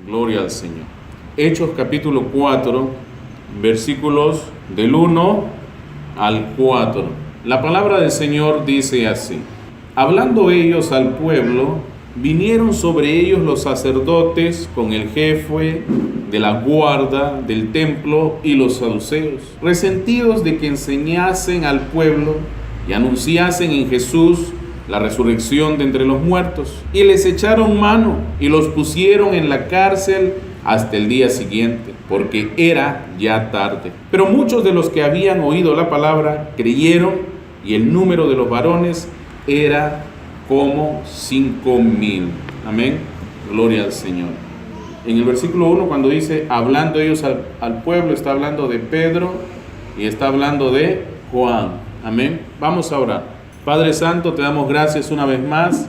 Gloria al Señor. Hechos capítulo 4, versículos del 1 al 4. La palabra del Señor dice así: hablando ellos al pueblo, vinieron sobre ellos los sacerdotes con el jefe de la guarda del templo y los saduceos, resentidos de que enseñasen al pueblo y anunciasen en Jesús la resurrección de entre los muertos, y les echaron mano y los pusieron en la cárcel hasta el día siguiente, porque era ya tarde. Pero muchos de los que habían oído la palabra creyeron, y el número de los varones era como 5,000. Amén. Gloria al Señor. En el versículo 1, cuando dice hablando ellos al pueblo, está hablando de Pedro y está hablando de Juan. Amén. Vamos a orar. Padre Santo, te damos gracias una vez más,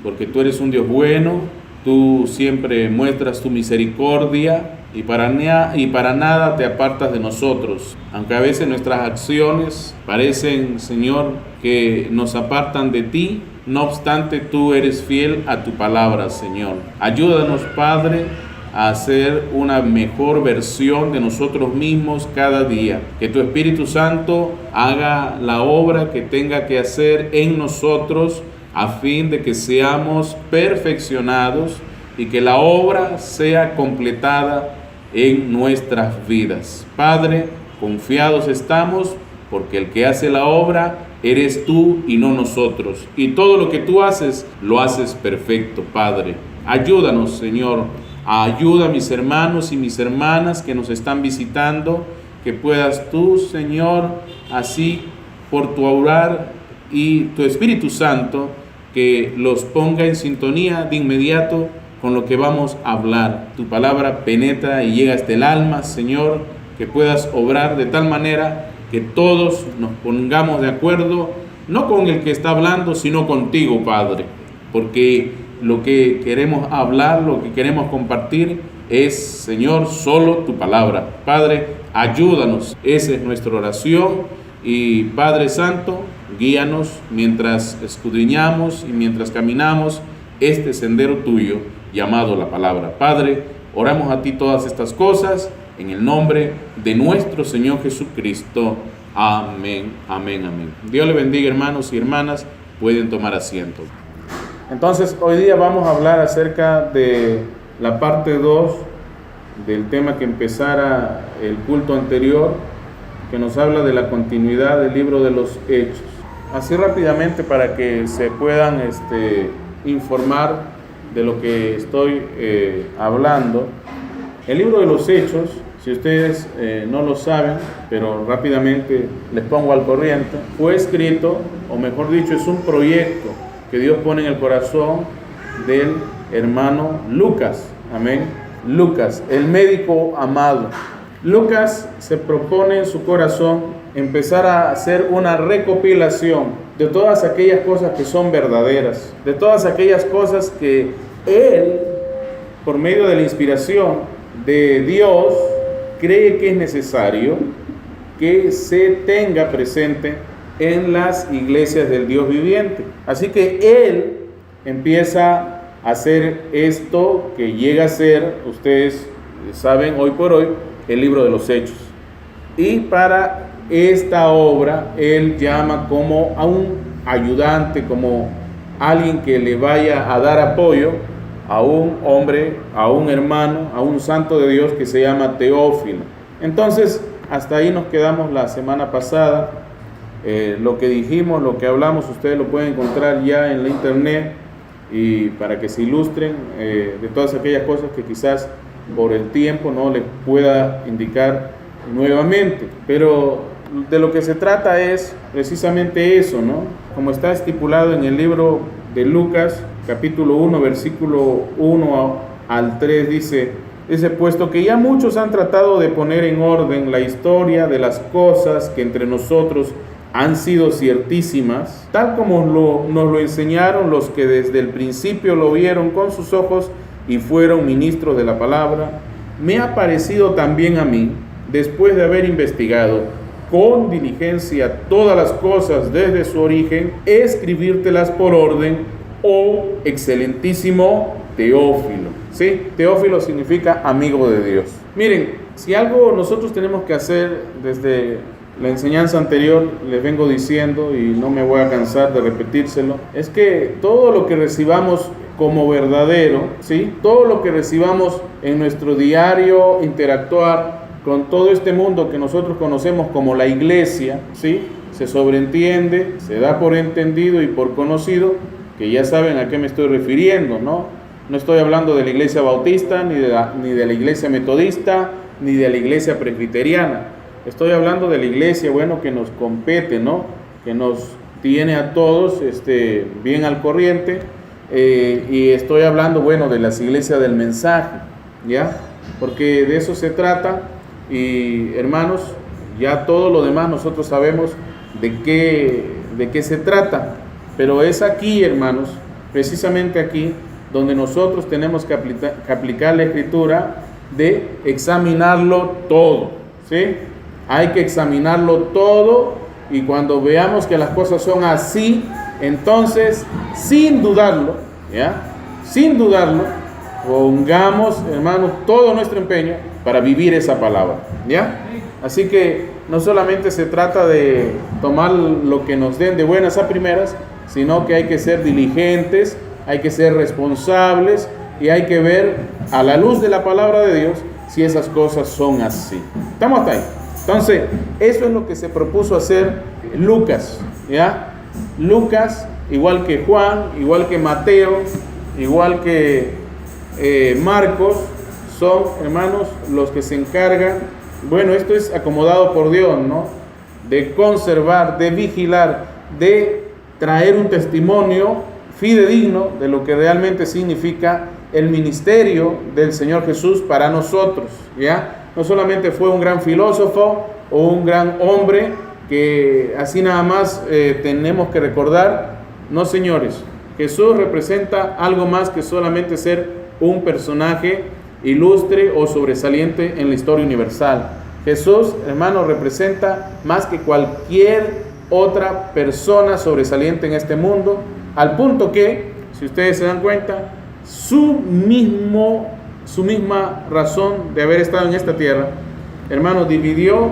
porque tú eres un Dios bueno, tú siempre muestras tu misericordia y para nada te apartas de nosotros. Aunque a veces nuestras acciones parecen, Señor, que nos apartan de ti, no obstante tú eres fiel a tu palabra, Señor. Ayúdanos, Padre, a hacer una mejor versión de nosotros mismos cada día. Que tu Espíritu Santo haga la obra que tenga que hacer en nosotros a fin de que seamos perfeccionados y que la obra sea completada en nuestras vidas. Padre, confiados estamos porque el que hace la obra eres tú y no nosotros. Y todo lo que tú haces, lo haces perfecto, Padre. Ayúdanos, Señor. Ayuda a mis hermanos y mis hermanas que nos están visitando, que puedas tú, Señor, así por tu orar y tu Espíritu Santo, que los ponga en sintonía de inmediato con lo que vamos a hablar. Tu palabra penetra y llega hasta el alma, Señor, que puedas obrar de tal manera que todos nos pongamos de acuerdo, no con el que está hablando, sino contigo, Padre, porque lo que queremos hablar, lo que queremos compartir es, Señor, solo tu palabra. Padre, ayúdanos, esa es nuestra oración. Y Padre Santo, guíanos mientras escudriñamos y mientras caminamos este sendero tuyo llamado la palabra. Padre, oramos a ti todas estas cosas en el nombre de nuestro Señor Jesucristo. Amén, amén, amén. Dios le bendiga, hermanos y hermanas. Pueden tomar asiento. Entonces, hoy día vamos a hablar acerca de la parte 2 del tema que empezara el culto anterior, que nos habla de la continuidad del libro de los Hechos. Así rápidamente para que se puedan informar de lo que estoy hablando. El libro de los Hechos, si ustedes no lo saben, pero rápidamente les pongo al corriente, fue escrito, o mejor dicho, es un proyecto que Dios pone en el corazón del hermano Lucas. Amén. Lucas, el médico amado. Lucas se propone en su corazón empezar a hacer una recopilación de todas aquellas cosas que son verdaderas, de todas aquellas cosas que él, por medio de la inspiración de Dios, cree que es necesario que se tenga presente en las iglesias del Dios viviente. Así que él empieza a hacer esto que llega a ser, ustedes saben, hoy por hoy, el libro de los Hechos. Y para esta obra, él llama como a un ayudante, como alguien que le vaya a dar apoyo a un hombre, a un hermano, a un santo de Dios que se llama Teófilo. Entonces, hasta ahí nos quedamos la semana pasada. Lo que dijimos, lo que hablamos, ustedes lo pueden encontrar ya en la internet, y para que se ilustren de todas aquellas cosas que quizás por el tiempo no les pueda indicar nuevamente. Pero de lo que se trata es precisamente eso, ¿no? Como está estipulado en el libro de Lucas, capítulo 1, versículo 1 al 3, dice, puesto que ya muchos han tratado de poner en orden la historia de las cosas que entre nosotros han sido ciertísimas, tal como nos lo enseñaron los que desde el principio lo vieron con sus ojos y fueron ministros de la palabra, me ha parecido también a mí, después de haber investigado con diligencia todas las cosas desde su origen, escribírtelas por orden, oh excelentísimo Teófilo, ¿sí? Teófilo significa amigo de Dios. Miren, si algo nosotros tenemos que hacer desde la enseñanza anterior, les vengo diciendo y no me voy a cansar de repetírselo, es que todo lo que recibamos como verdadero, ¿sí? Todo lo que recibamos en nuestro diario interactuar con todo este mundo que nosotros conocemos como la iglesia, ¿sí? Se sobreentiende, se da por entendido y por conocido, que ya saben a qué me estoy refiriendo, ¿no? No estoy hablando de la iglesia bautista, ni de la iglesia metodista, ni de la iglesia presbiteriana. Estoy hablando de la iglesia, bueno, que nos compete, ¿no? Que nos tiene a todos bien al corriente. Y estoy hablando, bueno, de las iglesias del mensaje, ¿ya? Porque de eso se trata. Y hermanos, ya todo lo demás nosotros sabemos de qué se trata. Pero es aquí, hermanos, precisamente aquí, donde nosotros tenemos que aplicar la escritura de examinarlo todo, ¿sí? Hay que examinarlo todo, y cuando veamos que las cosas son así, entonces, sin dudarlo, ¿ya? Sin dudarlo, pongamos, hermanos, todo nuestro empeño para vivir esa palabra, ¿ya? Así que no solamente se trata de tomar lo que nos den de buenas a primeras, sino que hay que ser diligentes, hay que ser responsables y hay que ver a la luz de la palabra de Dios si esas cosas son así. ¿Estamos hasta ahí? Entonces, eso es lo que se propuso hacer Lucas, ¿ya? Lucas, igual que Juan, igual que Mateo, igual que Marcos, son, hermanos, los que se encargan, bueno, esto es acomodado por Dios, ¿no? De conservar, de vigilar, de traer un testimonio fidedigno de lo que realmente significa el ministerio del Señor Jesús para nosotros, ¿ya? No solamente fue un gran filósofo o un gran hombre que así nada más tenemos que recordar. No, señores, Jesús representa algo más que solamente ser un personaje ilustre o sobresaliente en la historia universal. Jesús, hermano, representa más que cualquier otra persona sobresaliente en este mundo, al punto que, si ustedes se dan cuenta, su misma razón de haber estado en esta tierra, hermano, dividió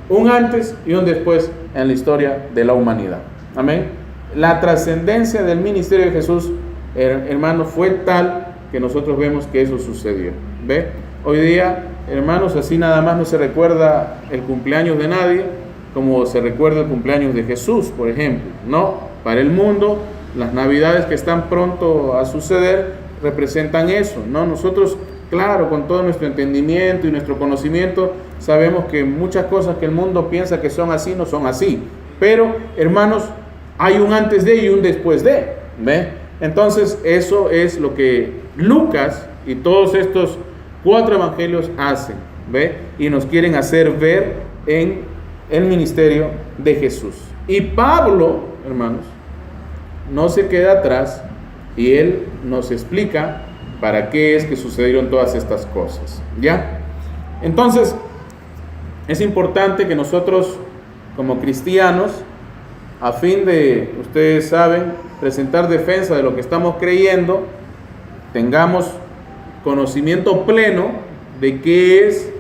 un antes y un después en la historia de la humanidad. Amén. La trascendencia del ministerio de Jesús, hermano, fue tal que nosotros vemos que eso sucedió. ¿Ve? Hoy día, hermanos, así nada más no se recuerda el cumpleaños de nadie como se recuerda el cumpleaños de Jesús, por ejemplo. No, para el mundo, las navidades que están pronto a suceder representan eso, ¿no? Nosotros, claro, con todo nuestro entendimiento y nuestro conocimiento, sabemos que muchas cosas que el mundo piensa que son así, no son así. Pero, hermanos, hay un antes de y un después de, ¿ve? Entonces, eso es lo que Lucas y todos estos 4 evangelios hacen, ¿ve? Y nos quieren hacer ver en el ministerio de Jesús. Y Pablo, hermanos, no se queda atrás y él nos explica para qué es que sucedieron todas estas cosas, ¿ya? Entonces, es importante que nosotros, como cristianos, a fin de, ustedes saben, presentar defensa de lo que estamos creyendo, tengamos conocimiento pleno de qué es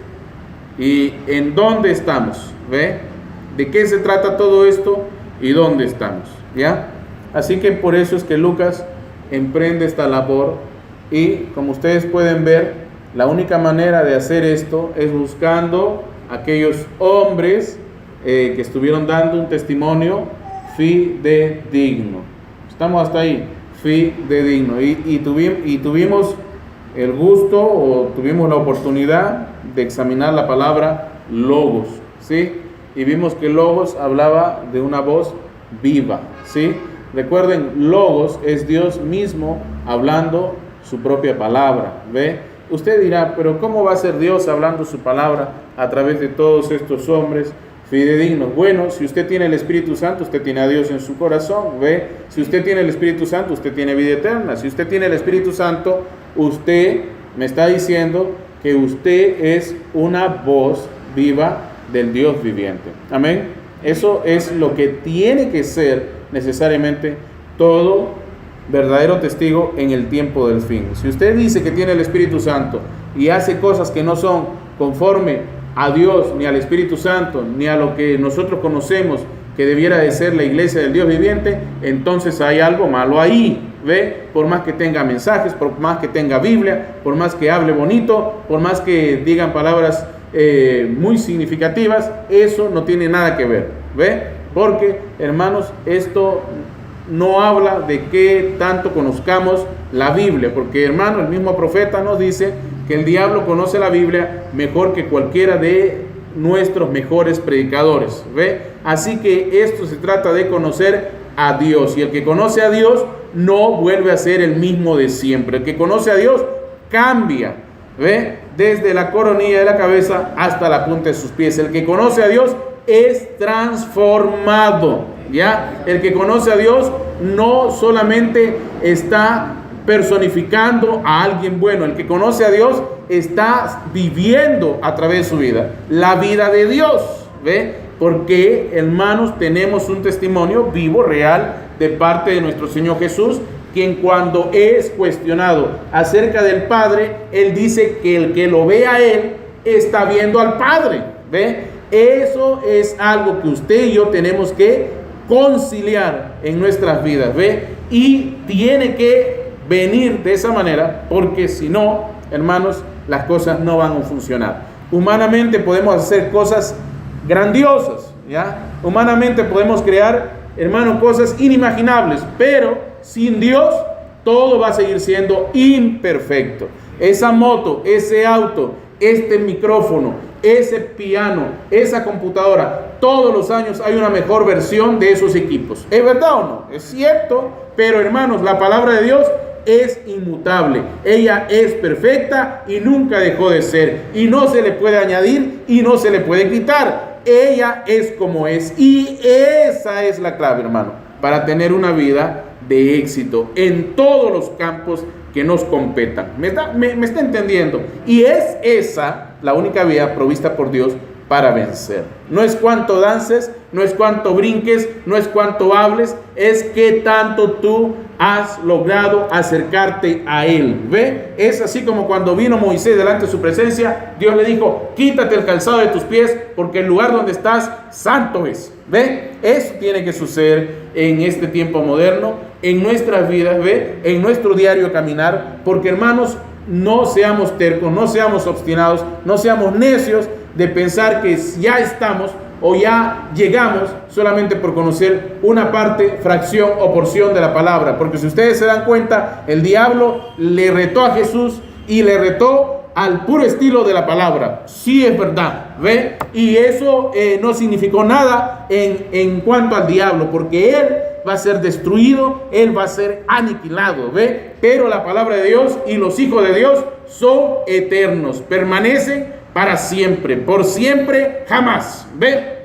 y en dónde estamos, ¿ve? De qué se trata todo esto y dónde estamos, ¿ya? Así que por eso es que Lucas emprende esta labor y, como ustedes pueden ver, la única manera de hacer esto es buscando aquellos hombres que estuvieron dando un testimonio fidedigno. Estamos hasta ahí, fidedigno. Y tuvimos el gusto o tuvimos la oportunidad de examinar la palabra logos, ¿sí? Y vimos que logos hablaba de una voz viva, ¿sí? Recuerden, logos es Dios mismo hablando su propia palabra, ¿ve? Usted dirá, pero ¿cómo va a ser Dios hablando su palabra a través de todos estos hombres fidedignos? Bueno, si usted tiene el Espíritu Santo, usted tiene a Dios en su corazón, ¿ve? Si usted tiene el Espíritu Santo, usted tiene vida eterna. Si usted tiene el Espíritu Santo, usted me está diciendo que usted es una voz viva del Dios viviente. Amén. Eso es lo que tiene que ser necesariamente todo verdadero testigo en el tiempo del fin. Si usted dice que tiene el Espíritu Santo y hace cosas que no son conforme a Dios, ni al Espíritu Santo, ni a lo que nosotros conocemos que debiera de ser la iglesia del Dios viviente, entonces hay algo malo ahí. ¿Ve? Por más que tenga mensajes, por más que tenga Biblia, por más que hable bonito, por más que digan palabras muy significativas, eso no tiene nada que ver. ¿Ve? Porque, hermanos, esto no habla de que tanto conozcamos la Biblia, porque, hermano, el mismo profeta nos dice que el diablo conoce la Biblia mejor que cualquiera de nuestros mejores predicadores. ¿Ve? Así que esto se trata de conocer a Dios, y el que conoce a Dios no vuelve a ser el mismo de siempre. El que conoce a Dios cambia, ¿ve? Desde la coronilla de la cabeza hasta la punta de sus pies. El que conoce a Dios es transformado, ¿ya? El que conoce a Dios no solamente está personificando a alguien bueno. El que conoce a Dios está viviendo a través de su vida la vida de Dios, ¿ve? Porque, hermanos, tenemos un testimonio vivo, real, de parte de nuestro Señor Jesús, quien cuando es cuestionado acerca del Padre, Él dice que el que lo ve a Él está viendo al Padre. ¿Ve? Eso es algo que usted y yo tenemos que conciliar en nuestras vidas. ¿Ve? Y tiene que venir de esa manera, porque si no, hermanos, las cosas no van a funcionar. Humanamente podemos hacer cosas grandiosas, ¿ya? Humanamente podemos crear, hermano, cosas inimaginables, pero sin Dios todo va a seguir siendo imperfecto. Esa moto, ese auto, este micrófono, ese piano, esa computadora, todos los años hay una mejor versión de esos equipos. ¿Es verdad o no? Es cierto, pero, hermanos, la palabra de Dios es inmutable. Ella es perfecta y nunca dejó de ser, y no se le puede añadir y no se le puede quitar. Ella es como es, y esa es la clave, hermano, para tener una vida de éxito en todos los campos que nos competan. ¿Me está entendiendo? Y es esa la única vía provista por Dios para vencer. No es cuánto dances, no es cuánto brinques, no es cuánto hables, es qué tanto tú has logrado acercarte a Él. ¿Ve? Es así como cuando vino Moisés delante de su presencia, Dios le dijo: quítate el calzado de tus pies, porque el lugar donde estás santo es. ¿Ve? Eso tiene que suceder en este tiempo moderno, en nuestras vidas, ¿ve? En nuestro diario caminar, porque, hermanos, no seamos tercos, no seamos obstinados, no seamos necios de pensar que ya estamos o ya llegamos solamente por conocer una parte, fracción o porción de la palabra. Porque si ustedes se dan cuenta, el diablo le retó a Jesús y le retó al puro estilo de la palabra. Sí, es verdad, ¿ve? Y eso no significó nada en cuanto al diablo, porque él va a ser destruido, él va a ser aniquilado, ¿ve? Pero la palabra de Dios y los hijos de Dios son eternos, permanecen para siempre, por siempre, jamás. ¿Ve?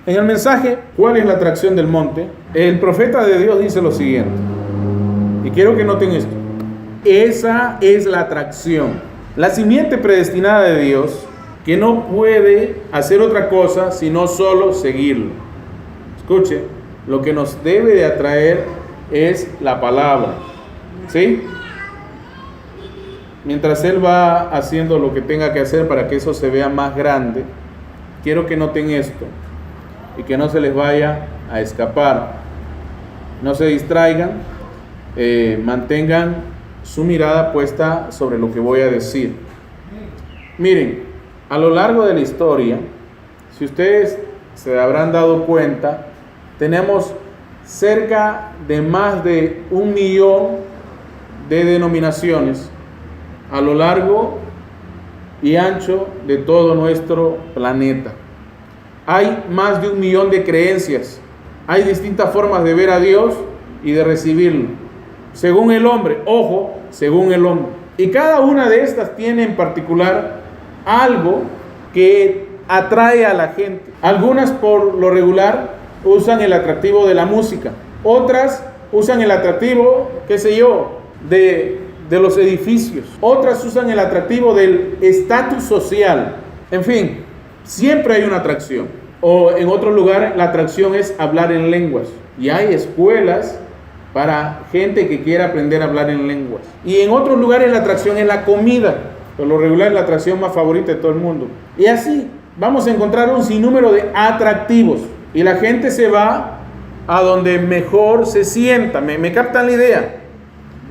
En el mensaje, ¿cuál es la atracción del monte? El profeta de Dios dice lo siguiente, y quiero que noten esto. Esa es la atracción, la simiente predestinada de Dios, que no puede hacer otra cosa sino solo seguirlo. Escuche, lo que nos debe de atraer es la palabra, ¿sí? Mientras Él va haciendo lo que tenga que hacer para que eso se vea más grande, quiero que noten esto y que no se les vaya a escapar. No se distraigan, mantengan su mirada puesta sobre lo que voy a decir. Miren, a lo largo de la historia, si ustedes se habrán dado cuenta, tenemos cerca de más de 1 millón de denominaciones a lo largo y ancho de todo nuestro planeta. Hay más de 1 millón de creencias. Hay distintas formas de ver a Dios y de recibirlo, según el hombre. Ojo, según el hombre. Y cada una de estas tiene en particular algo que atrae a la gente. Algunas, por lo regular, usan el atractivo de la música. Otras usan el atractivo, qué sé yo, de los edificios. Otras usan el atractivo del estatus social. En fin, siempre hay una atracción. O en otro lugar, la atracción es hablar en lenguas. Y hay escuelas para gente que quiera aprender a hablar en lenguas. Y en otros lugares la atracción es la comida. Por lo regular es la atracción más favorita de todo el mundo. Y así vamos a encontrar un sinnúmero de atractivos. Y la gente se va a donde mejor se sienta. ¿Me captan la idea?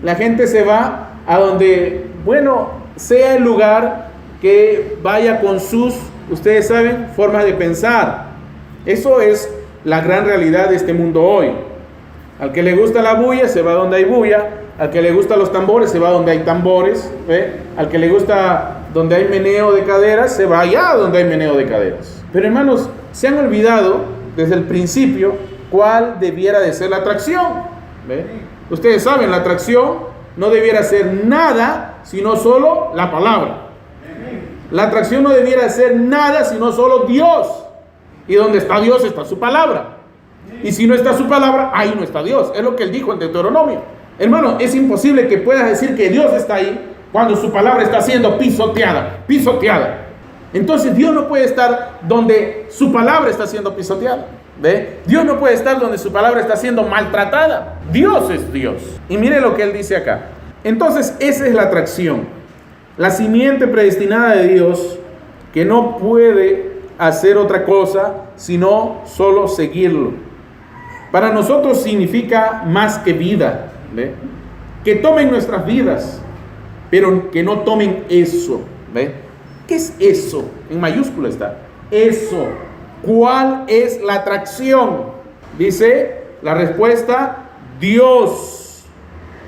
La gente se va a donde, bueno, sea el lugar que vaya con sus, ustedes saben, formas de pensar. Eso es la gran realidad de este mundo hoy. Al que le gusta la bulla, se va donde hay bulla. Al que le gustan los tambores, se va donde hay tambores. Al que le gusta donde hay meneo de caderas, se va allá donde hay meneo de caderas. Pero hermanos, se han olvidado desde el principio cuál debiera de ser la atracción. Ustedes saben, la atracción no debiera ser nada, sino solo la palabra. La atracción no debiera ser nada, sino solo Dios. Y donde está Dios está su palabra. Y si no está su palabra, ahí no está Dios. Es lo que él dijo en Deuteronomio. Hermano, es imposible que puedas decir que Dios está ahí cuando su palabra está siendo pisoteada. Entonces Dios no puede estar donde su palabra está siendo pisoteada. Dios no puede estar donde su palabra está siendo maltratada. Dios es Dios. Y mire lo que él dice acá. Entonces esa es la atracción. La simiente predestinada de Dios, que no puede hacer otra cosa sino solo seguirlo. Para nosotros significa más que vida. Que tomen nuestras vidas, pero que no tomen eso. ¿Qué es eso? En mayúscula está. Eso. ¿Cuál es la atracción? Dice la respuesta: Dios,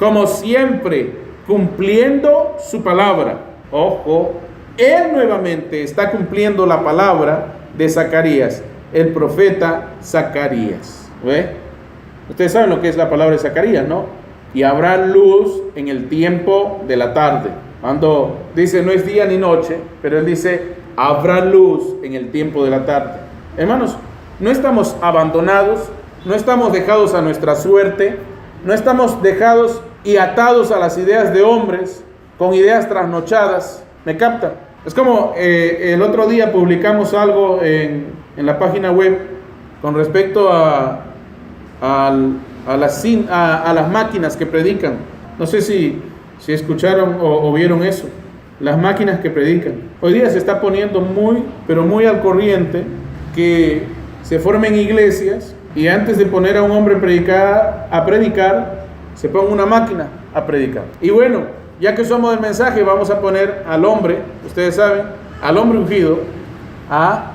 como siempre, cumpliendo su palabra. Ojo, Él nuevamente está cumpliendo la palabra de Zacarías, el profeta Zacarías. Ustedes saben lo que es la palabra de Zacarías, ¿no? Y habrá luz en el tiempo de la tarde. Cuando dice no es día ni noche, pero él dice habrá luz en el tiempo de la tarde. Hermanos, no estamos abandonados, no estamos dejados a nuestra suerte, no estamos dejados y atados a las ideas de hombres, con ideas trasnochadas. ¿Me captan? Es como el otro día publicamos algo en la página web con respecto a las máquinas que predican. No sé si escucharon o vieron eso. Las máquinas que predican. Hoy día se está poniendo pero muy al corriente que se formen iglesias y antes de poner a un hombre a predicar, se ponga una máquina a predicar. Y bueno, ya que somos del mensaje, vamos a poner al hombre, ustedes saben, al hombre ungido, a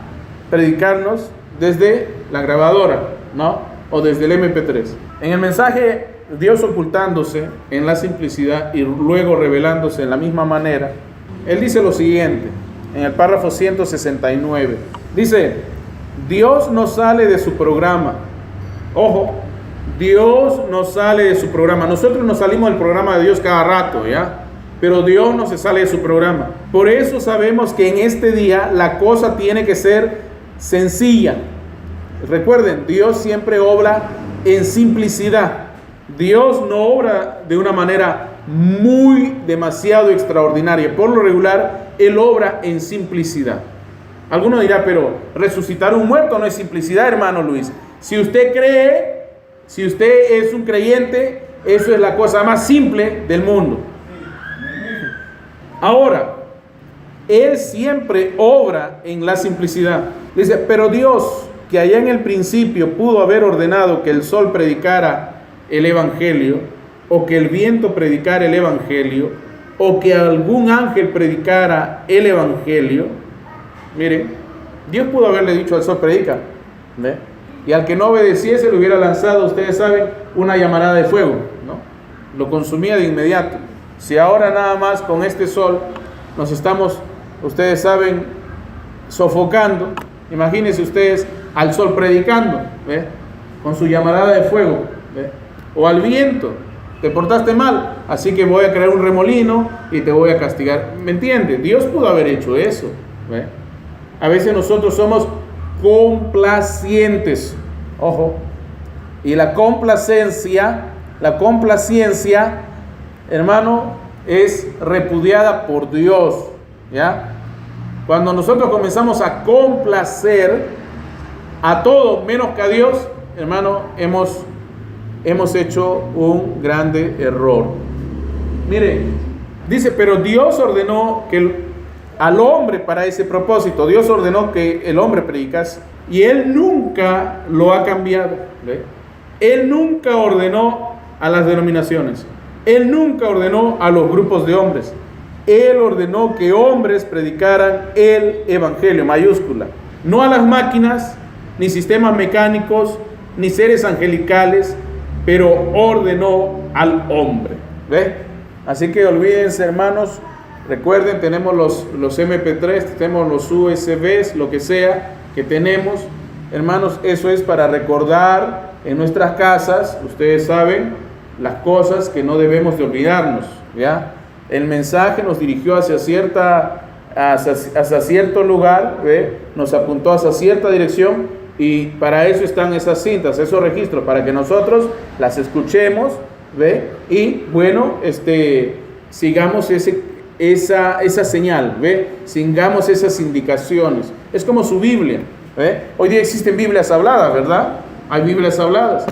predicarnos desde la grabadora, ¿no? O desde el MP3. En el mensaje, Dios ocultándose en la simplicidad y luego revelándose en la misma manera, Él dice lo siguiente, en el párrafo 169. Dice, Dios no sale de su programa. Ojo, Dios no sale de su programa. Nosotros nos salimos del programa de Dios cada rato, ¿ya? Pero Dios no se sale de su programa. Por eso sabemos que en este día la cosa tiene que ser sencilla. Recuerden, Dios siempre obra en simplicidad. Dios no obra de una manera demasiado extraordinaria. Por lo regular, Él obra en simplicidad. Alguno dirá, pero resucitar un muerto no es simplicidad, hermano Luis. Si usted cree, si usted es un creyente, eso es la cosa más simple del mundo. Ahora, Él siempre obra en la simplicidad. Dice, pero Dios, que allá en el principio pudo haber ordenado que el sol predicara el evangelio, o que el viento predicara el evangelio, o que algún ángel predicara el evangelio. Miren, Dios pudo haberle dicho al sol predica, y al que no obedeciese le hubiera lanzado, ustedes saben, una llamarada de fuego, ¿no? Lo consumía de inmediato. Si ahora nada más con este sol nos estamos, ustedes saben, sofocando, imagínense ustedes al sol predicando, con su llamarada de fuego, o al viento, te portaste mal, así que voy a crear un remolino y te voy a castigar. ¿Me entiendes? Dios pudo haber hecho eso. A veces nosotros somos complacientes, ojo, y la complacencia, hermano, es repudiada por Dios, ¿ya? Cuando nosotros comenzamos a complacer a todo menos que a Dios, hermano, hemos hemos hecho un grande error. Mire, dice, pero Dios ordenó al hombre para ese propósito. Dios ordenó que el hombre predicase y Él nunca lo ha cambiado. ¿Ve? Él nunca ordenó a las denominaciones. Él nunca ordenó a los grupos de hombres. Él ordenó que hombres predicaran el evangelio, mayúscula. No a las máquinas, ni sistemas mecánicos, ni seres angelicales, pero ordenó al hombre. ¿Ve? Así que olvídense, hermanos. Recuerden, tenemos los MP3, tenemos los USBs, lo que sea que tenemos. Hermanos, eso es para recordar en nuestras casas, ustedes saben, las cosas que no debemos de olvidarnos, ¿ya? El mensaje nos dirigió hacia cierto lugar, ¿ve? Nos apuntó hacia cierta dirección y para eso están esas cintas, esos registros, para que nosotros las escuchemos, ¿ve? Y bueno, sigamos esa señal, ¿ve? Sigamos esas indicaciones. Es como su Biblia, ¿ve? Hoy día existen Biblias habladas, ¿verdad? Hay Biblias habladas.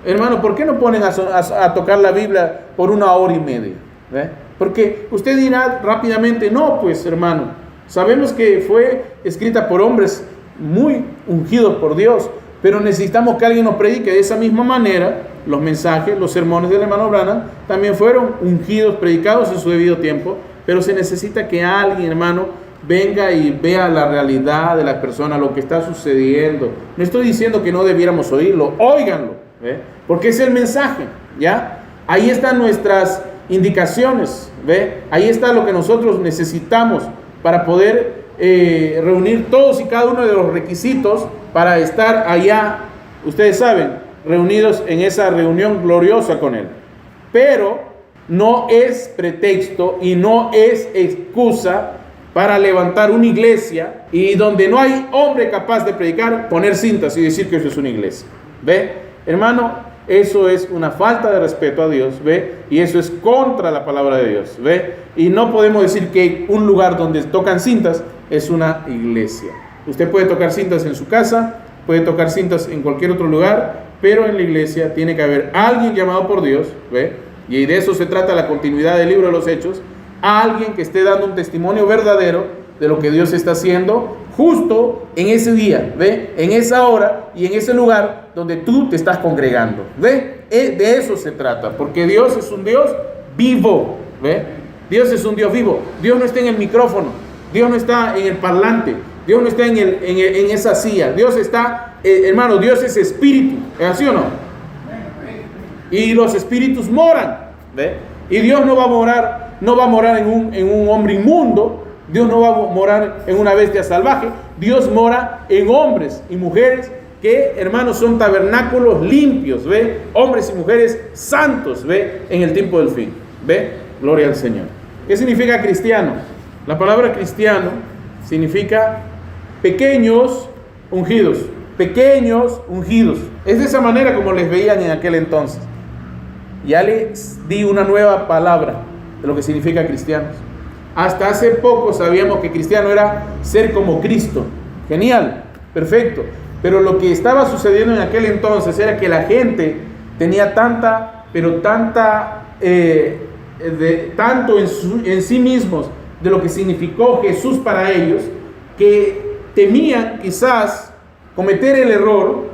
Hermano, ¿por qué no ponen a tocar la Biblia por 1 hora y media? ¿Ve? Porque usted dirá rápidamente, no, pues hermano, sabemos que fue escrita por hombres muy ungidos por Dios, pero necesitamos que alguien nos predique. De esa misma manera, los mensajes, los sermones del hermano Branham también fueron ungidos, predicados en su debido tiempo, pero se necesita que alguien, hermano, venga y vea la realidad de la persona, lo que está sucediendo. No estoy diciendo que no debiéramos oírlo, óiganlo, ¿ve? Porque es el mensaje, ¿ya? Ahí están nuestras indicaciones, ¿ve? Ahí está lo que nosotros necesitamos para poder reunir todos y cada uno de los requisitos para estar allá, ustedes saben, reunidos en esa reunión gloriosa con Él. Pero no es pretexto y no es excusa para levantar una iglesia y donde no hay hombre capaz de predicar, poner cintas y decir que eso es una iglesia. ¿Ve? Hermano, eso es una falta de respeto a Dios, ¿ve? Y eso es contra la palabra de Dios, ¿ve? Y no podemos decir que un lugar donde tocan cintas es una iglesia. Usted puede tocar cintas en su casa, puede tocar cintas en cualquier otro lugar, pero en la iglesia tiene que haber alguien llamado por Dios, ¿ve? Y de eso se trata la continuidad del libro de los Hechos, alguien que esté dando un testimonio verdadero de lo que Dios está haciendo justo en ese día, ¿ve? En esa hora y en ese lugar donde tú te estás congregando, ¿ve? De eso se trata, porque Dios es un Dios vivo, ¿ve? Dios es un Dios vivo. Dios no está en el micrófono, Dios no está en el parlante, Dios no está en esa silla. Dios está, hermano, Dios es espíritu, ¿es así o no? Y los espíritus moran, ¿ve? Y Dios no va a morar en un hombre inmundo. Dios no va a morar en una bestia salvaje. Dios mora en hombres y mujeres que, hermanos, son tabernáculos limpios, ¿ve? Hombres y mujeres santos, ¿ve? En el tiempo del fin, ¿ve? Gloria al Señor. ¿Qué significa cristiano? La palabra cristiano significa pequeños ungidos. Pequeños ungidos. Es de esa manera como les veían en aquel entonces. Ya les di una nueva palabra de lo que significa cristianos. Hasta hace poco sabíamos que cristiano era ser como Cristo. Genial, perfecto. Pero lo que estaba sucediendo en aquel entonces era que la gente tenía tanto en sí mismos de lo que significó Jesús para ellos, que temían quizás cometer el error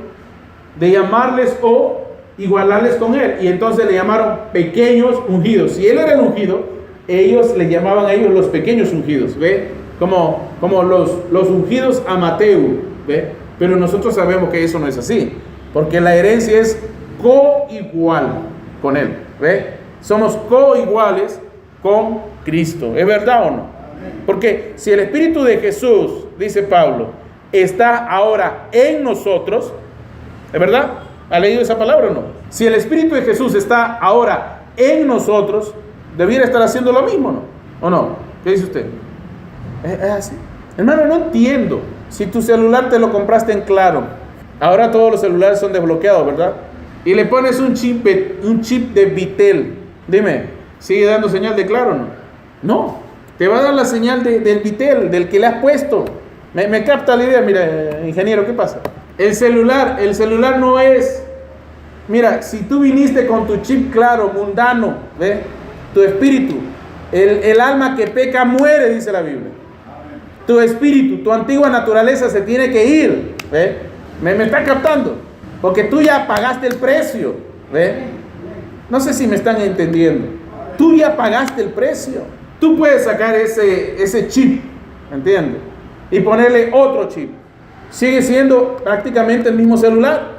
de llamarles o igualarles con Él. Y entonces le llamaron pequeños ungidos. Si Él era el ungido, ellos le llamaban a ellos los pequeños ungidos, ¿ve? Como los ungidos amateur, ¿ve? Pero nosotros sabemos que eso no es así, porque la herencia es coigual con Él, ¿ve? Somos coiguales con Cristo, ¿es verdad o no? Porque si el Espíritu de Jesús, dice Pablo, está ahora en nosotros, ¿es verdad? ¿Ha leído esa palabra o no? Si el Espíritu de Jesús está ahora en nosotros, debiera estar haciendo lo mismo, ¿no? ¿O no? ¿Qué dice usted? ¿Es así? Hermano, no entiendo. Si tu celular te lo compraste en Claro, ahora todos los celulares son desbloqueados, ¿verdad? Y le pones un chip de Vitel. Dime, ¿sigue dando señal de Claro o no? No, te va a dar la señal del Vitel, del que le has puesto. Me capta la idea. Mira, ingeniero, ¿qué pasa? El celular no es Mira, si tú viniste con tu chip claro, mundano, ¿ve? Tu espíritu, el alma que peca muere, dice la Biblia. Tu espíritu, tu antigua naturaleza se tiene que ir, ¿ve? ¿Me está captando? Porque tú ya pagaste el precio, ¿ve? No sé si me están entendiendo. Tú ya pagaste el precio. Tú puedes sacar ese chip, ¿entiendes? Y ponerle otro chip. Sigue siendo prácticamente el mismo celular,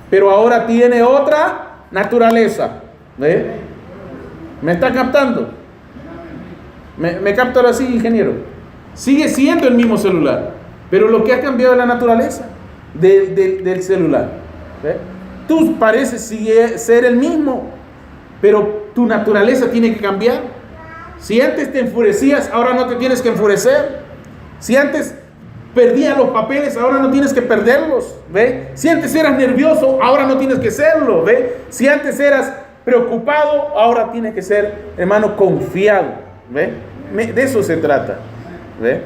pero ahora tiene otra naturaleza, ¿ve? ¿Me está captando? ¿Me capta ahora sí, ingeniero? Sigue siendo el mismo celular, pero lo que ha cambiado es la naturaleza del celular, ¿ve? Tú pareces ser el mismo, pero tu naturaleza tiene que cambiar. Si antes te enfurecías, ahora no te tienes que enfurecer. Si antes perdías los papeles, ahora no tienes que perderlos, ¿ve? Si antes eras nervioso, ahora no tienes que serlo, ¿ve? Si antes eras preocupado, ahora tienes que ser, hermano, confiado, ¿ve? De eso se trata, ¿ve?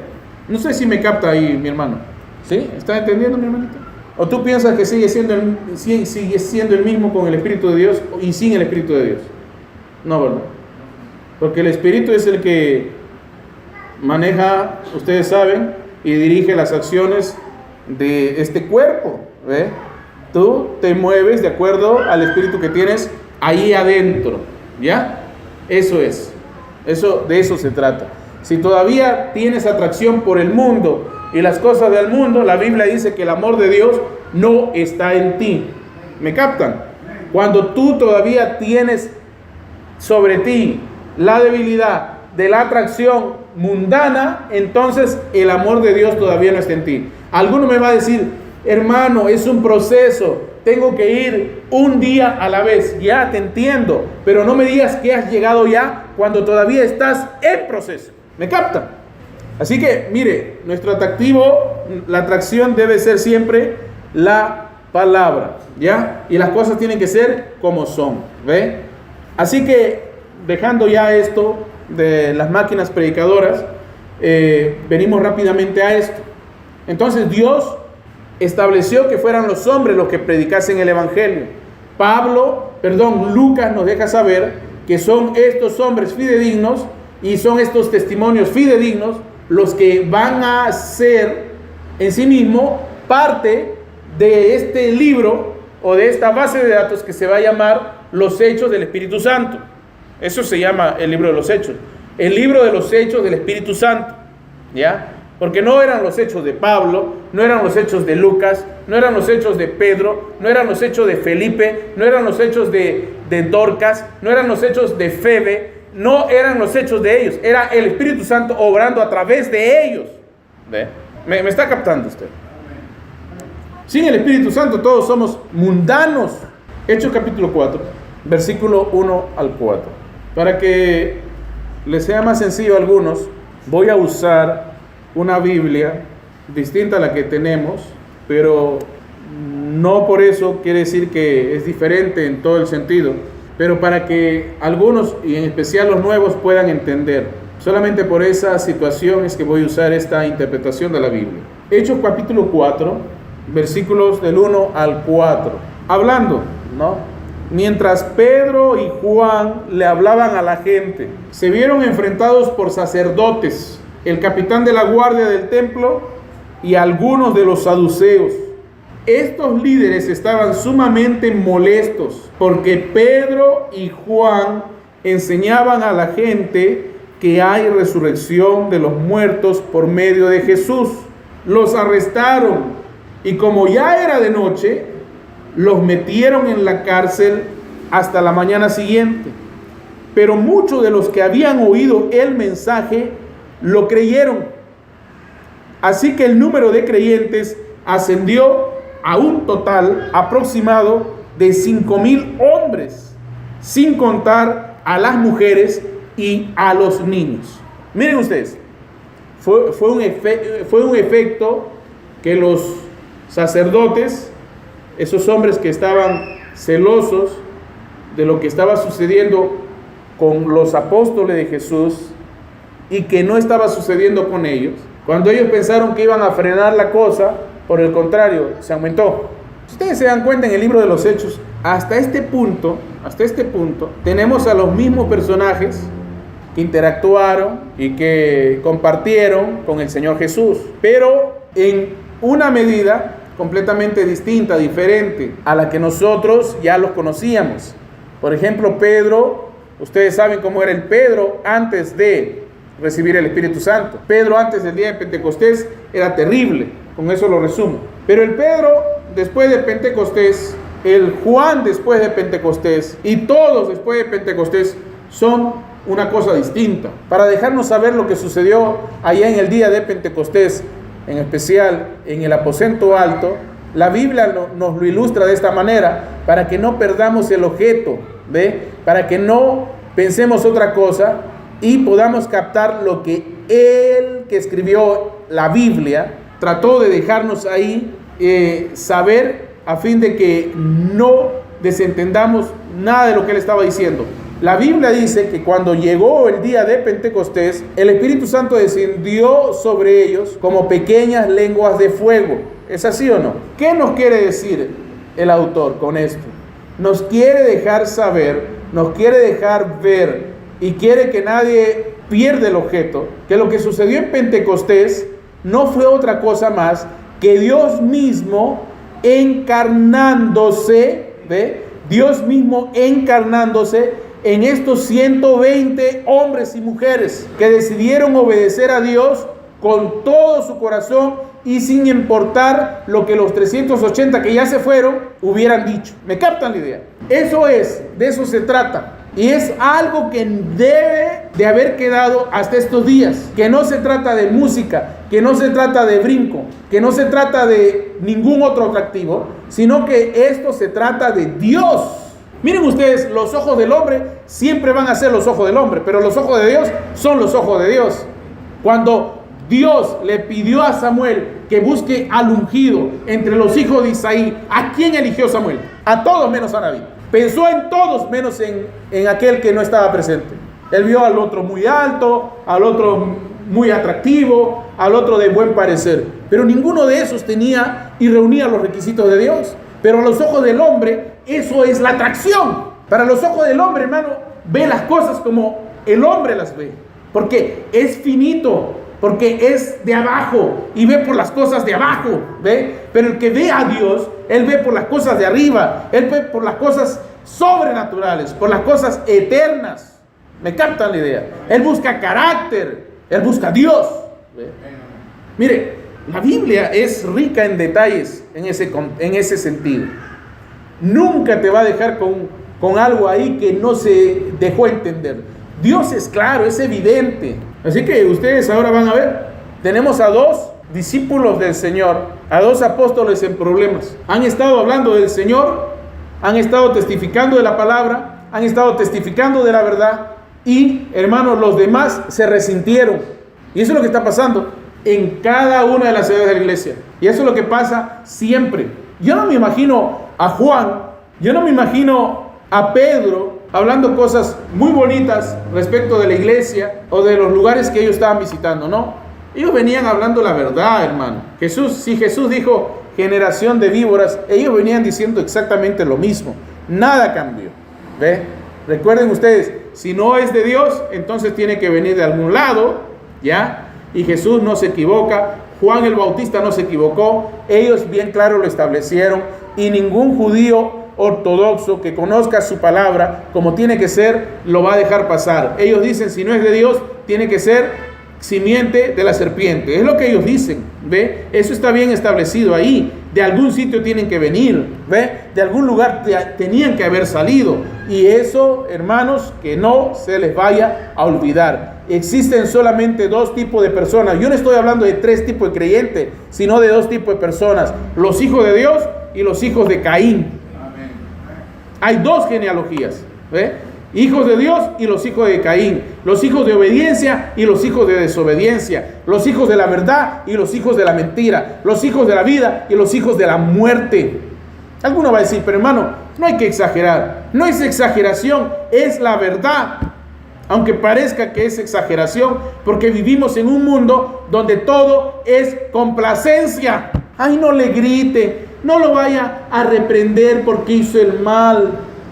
No sé si me capta ahí, mi hermano. ¿Sí? ¿Está entendiendo, mi hermanito? ¿O tú piensas que sigue siendo el mismo con el Espíritu de Dios y sin el Espíritu de Dios? No, ¿verdad? Porque el Espíritu es el que maneja, ustedes saben, y dirige las acciones de este cuerpo, ¿ve? Tú te mueves de acuerdo al Espíritu que tienes ahí adentro, ¿ya? Eso es. De eso se trata. Si todavía tienes atracción por el mundo y las cosas del mundo, la Biblia dice que el amor de Dios no está en ti. ¿Me captan? Cuando tú todavía tienes sobre ti la debilidad de la atracción mundana, entonces el amor de Dios todavía no está en ti. Alguno me va a decir, hermano, es un proceso, tengo que ir un día a la vez. Ya te entiendo, pero no me digas que has llegado ya cuando todavía estás en proceso. ¿Me capta? Así que, mire, nuestro atractivo, la atracción debe ser siempre la palabra, ¿ya? Y las cosas tienen que ser como son, ¿ve? Así que, dejando ya esto de las máquinas predicadoras, venimos rápidamente a esto. Entonces Dios estableció que fueran los hombres los que predicasen el evangelio. Lucas nos deja saber que son estos hombres fidedignos y son estos testimonios fidedignos los que van a ser en sí mismo parte de este libro o de esta base de datos que se va a llamar los Hechos del Espíritu Santo. Eso se llama el libro de los Hechos. El libro de los Hechos del Espíritu Santo, ¿ya? Porque no eran los hechos de Pablo, no eran los hechos de Lucas, no eran los hechos de Pedro, no eran los hechos de Felipe, no eran los hechos de Dorcas, no eran los hechos de Febe, no eran los hechos de ellos. Era el Espíritu Santo obrando a través de ellos. ¿Ve? ¿Me está captando usted? Sin el Espíritu Santo todos somos mundanos. Hechos capítulo 4, versículo 1 al 4. Para que les sea más sencillo a algunos, voy a usar una Biblia distinta a la que tenemos, pero no por eso quiere decir que es diferente en todo el sentido, pero para que algunos, y en especial los nuevos, puedan entender. Solamente por esa situación es que voy a usar esta interpretación de la Biblia. Hechos capítulo 4, versículos del 1 al 4. Hablando, ¿no? Mientras Pedro y Juan le hablaban a la gente, se vieron enfrentados por sacerdotes, el capitán de la guardia del templo y algunos de los saduceos. Estos líderes estaban sumamente molestos porque Pedro y Juan enseñaban a la gente que hay resurrección de los muertos por medio de Jesús. Los arrestaron y como ya era de noche, los metieron en la cárcel hasta la mañana siguiente. Pero muchos de los que habían oído el mensaje lo creyeron. Así que el número de creyentes ascendió a un total aproximado de 5,000 hombres, sin contar a las mujeres y a los niños. Miren ustedes, fue un efecto que los sacerdotes, esos hombres que estaban celosos de lo que estaba sucediendo con los apóstoles de Jesús y que no estaba sucediendo con ellos, cuando ellos pensaron que iban a frenar la cosa, por el contrario, se aumentó. Si ustedes se dan cuenta, en el libro de los Hechos hasta este punto, tenemos a los mismos personajes que interactuaron y que compartieron con el Señor Jesús, pero en una medida completamente distinta, diferente a la que nosotros ya los conocíamos. Por ejemplo, Pedro, ustedes saben cómo era el Pedro antes de recibir el Espíritu Santo. Pedro antes del día de Pentecostés era terrible, con eso lo resumo. Pero el Pedro después de Pentecostés, el Juan después de Pentecostés y todos después de Pentecostés son una cosa distinta. Para dejarnos saber lo que sucedió allá en el día de Pentecostés, en especial en el aposento alto, la Biblia nos lo ilustra de esta manera para que no perdamos el objeto, para que no pensemos otra cosa y podamos captar lo que él que escribió la Biblia trató de dejarnos ahí saber, a fin de que no desentendamos nada de lo que él estaba diciendo. La Biblia dice que cuando llegó el día de Pentecostés, el Espíritu Santo descendió sobre ellos como pequeñas lenguas de fuego. ¿Es así o no? ¿Qué nos quiere decir el autor con esto? Nos quiere dejar saber, nos quiere dejar ver y quiere que nadie pierda el objeto, que lo que sucedió en Pentecostés no fue otra cosa más que Dios mismo encarnándose, Dios mismo encarnándose en estos 120 hombres y mujeres que decidieron obedecer a Dios con todo su corazón y sin importar lo que los 380 que ya se fueron hubieran dicho. ¿Me captan la idea? Eso es, de eso se trata. Y es algo que debe de haber quedado hasta estos días. Que no se trata de música, que no se trata de brinco, que no se trata de ningún otro atractivo, sino que esto se trata de Dios. Miren ustedes, los ojos del hombre siempre van a ser los ojos del hombre, pero los ojos de Dios son los ojos de Dios. Cuando Dios le pidió a Samuel que busque al ungido entre los hijos de Isaí, ¿a quién eligió Samuel? A todos menos a David. Pensó en todos menos en aquel que no estaba presente. Él vio al otro muy alto, al otro muy atractivo, al otro de buen parecer. Pero ninguno de esos tenía y reunía los requisitos de Dios. Pero a los ojos del hombre, eso es la atracción. Para los ojos del hombre, hermano, ve las cosas como el hombre las ve. Porque es finito, porque es de abajo y ve por las cosas de abajo, Pero el que ve a Dios, él ve por las cosas de arriba, él ve por las cosas sobrenaturales, por las cosas eternas. ¿Me captan la idea? Él busca carácter, él busca a Dios. Mire, la Biblia es rica en detalles en ese sentido. Nunca te va a dejar con algo ahí que no se dejó entender. Dios es claro, es evidente. Así que ustedes ahora van a ver, tenemos a dos discípulos del Señor, a dos apóstoles en problemas. Han estado hablando del Señor, han estado testificando de la palabra, han estado testificando de la verdad y, hermanos, los demás se resintieron. Y eso es lo que está pasando en cada una de las ciudades de la iglesia. Y eso es lo que pasa siempre. Yo no me imagino a Juan, yo no me imagino a Pedro hablando cosas muy bonitas respecto de la iglesia o de los lugares que ellos estaban visitando, no. Ellos venían hablando la verdad, hermano. Si Jesús dijo generación de víboras, ellos venían diciendo exactamente lo mismo. Nada cambió. Recuerden ustedes, si no es de Dios, entonces tiene que venir de algún lado, ¿ya? Y Jesús no se equivoca, Juan el Bautista no se equivocó, ellos bien claro lo establecieron, y ningún judío ortodoxo que conozca su palabra como tiene que ser, lo va a dejar pasar. Ellos dicen, si no es de Dios, tiene que ser simiente de la serpiente. Es lo que ellos dicen, Eso está bien establecido ahí. De algún sitio tienen que venir, De algún lugar tenían que haber salido. Y eso, hermanos, que no se les vaya a olvidar. Existen solamente dos tipos de personas. Yo no estoy hablando de tres tipos de creyentes, sino de dos tipos de personas: los hijos de Dios y los hijos de Caín. Amén. Hay dos genealogías, hijos de Dios y los hijos de Caín, los hijos de obediencia y los hijos de desobediencia, los hijos de la verdad y los hijos de la mentira, los hijos de la vida y los hijos de la muerte. Alguno va a decir, pero hermano, no hay que exagerar. No es exageración, es la verdad. Aunque parezca que es exageración, porque vivimos en un mundo donde todo es complacencia. Ay, no le grite, no lo vaya a reprender porque hizo el mal,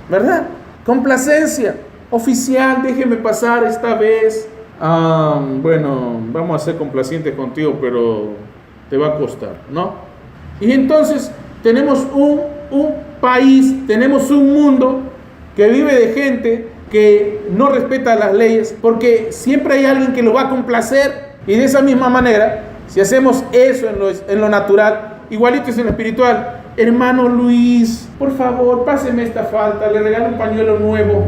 ¿verdad? Complacencia oficial, déjeme pasar esta vez. Bueno, vamos a ser complacientes contigo, pero te va a costar, ¿no? Y entonces tenemos un país, tenemos un mundo que vive de gente que no respeta las leyes, porque siempre hay alguien que lo va a complacer. Y de esa misma manera, si hacemos eso en lo natural, igualito es en lo espiritual. Hermano Luis, por favor, páseme esta falta, le regalo un pañuelo nuevo.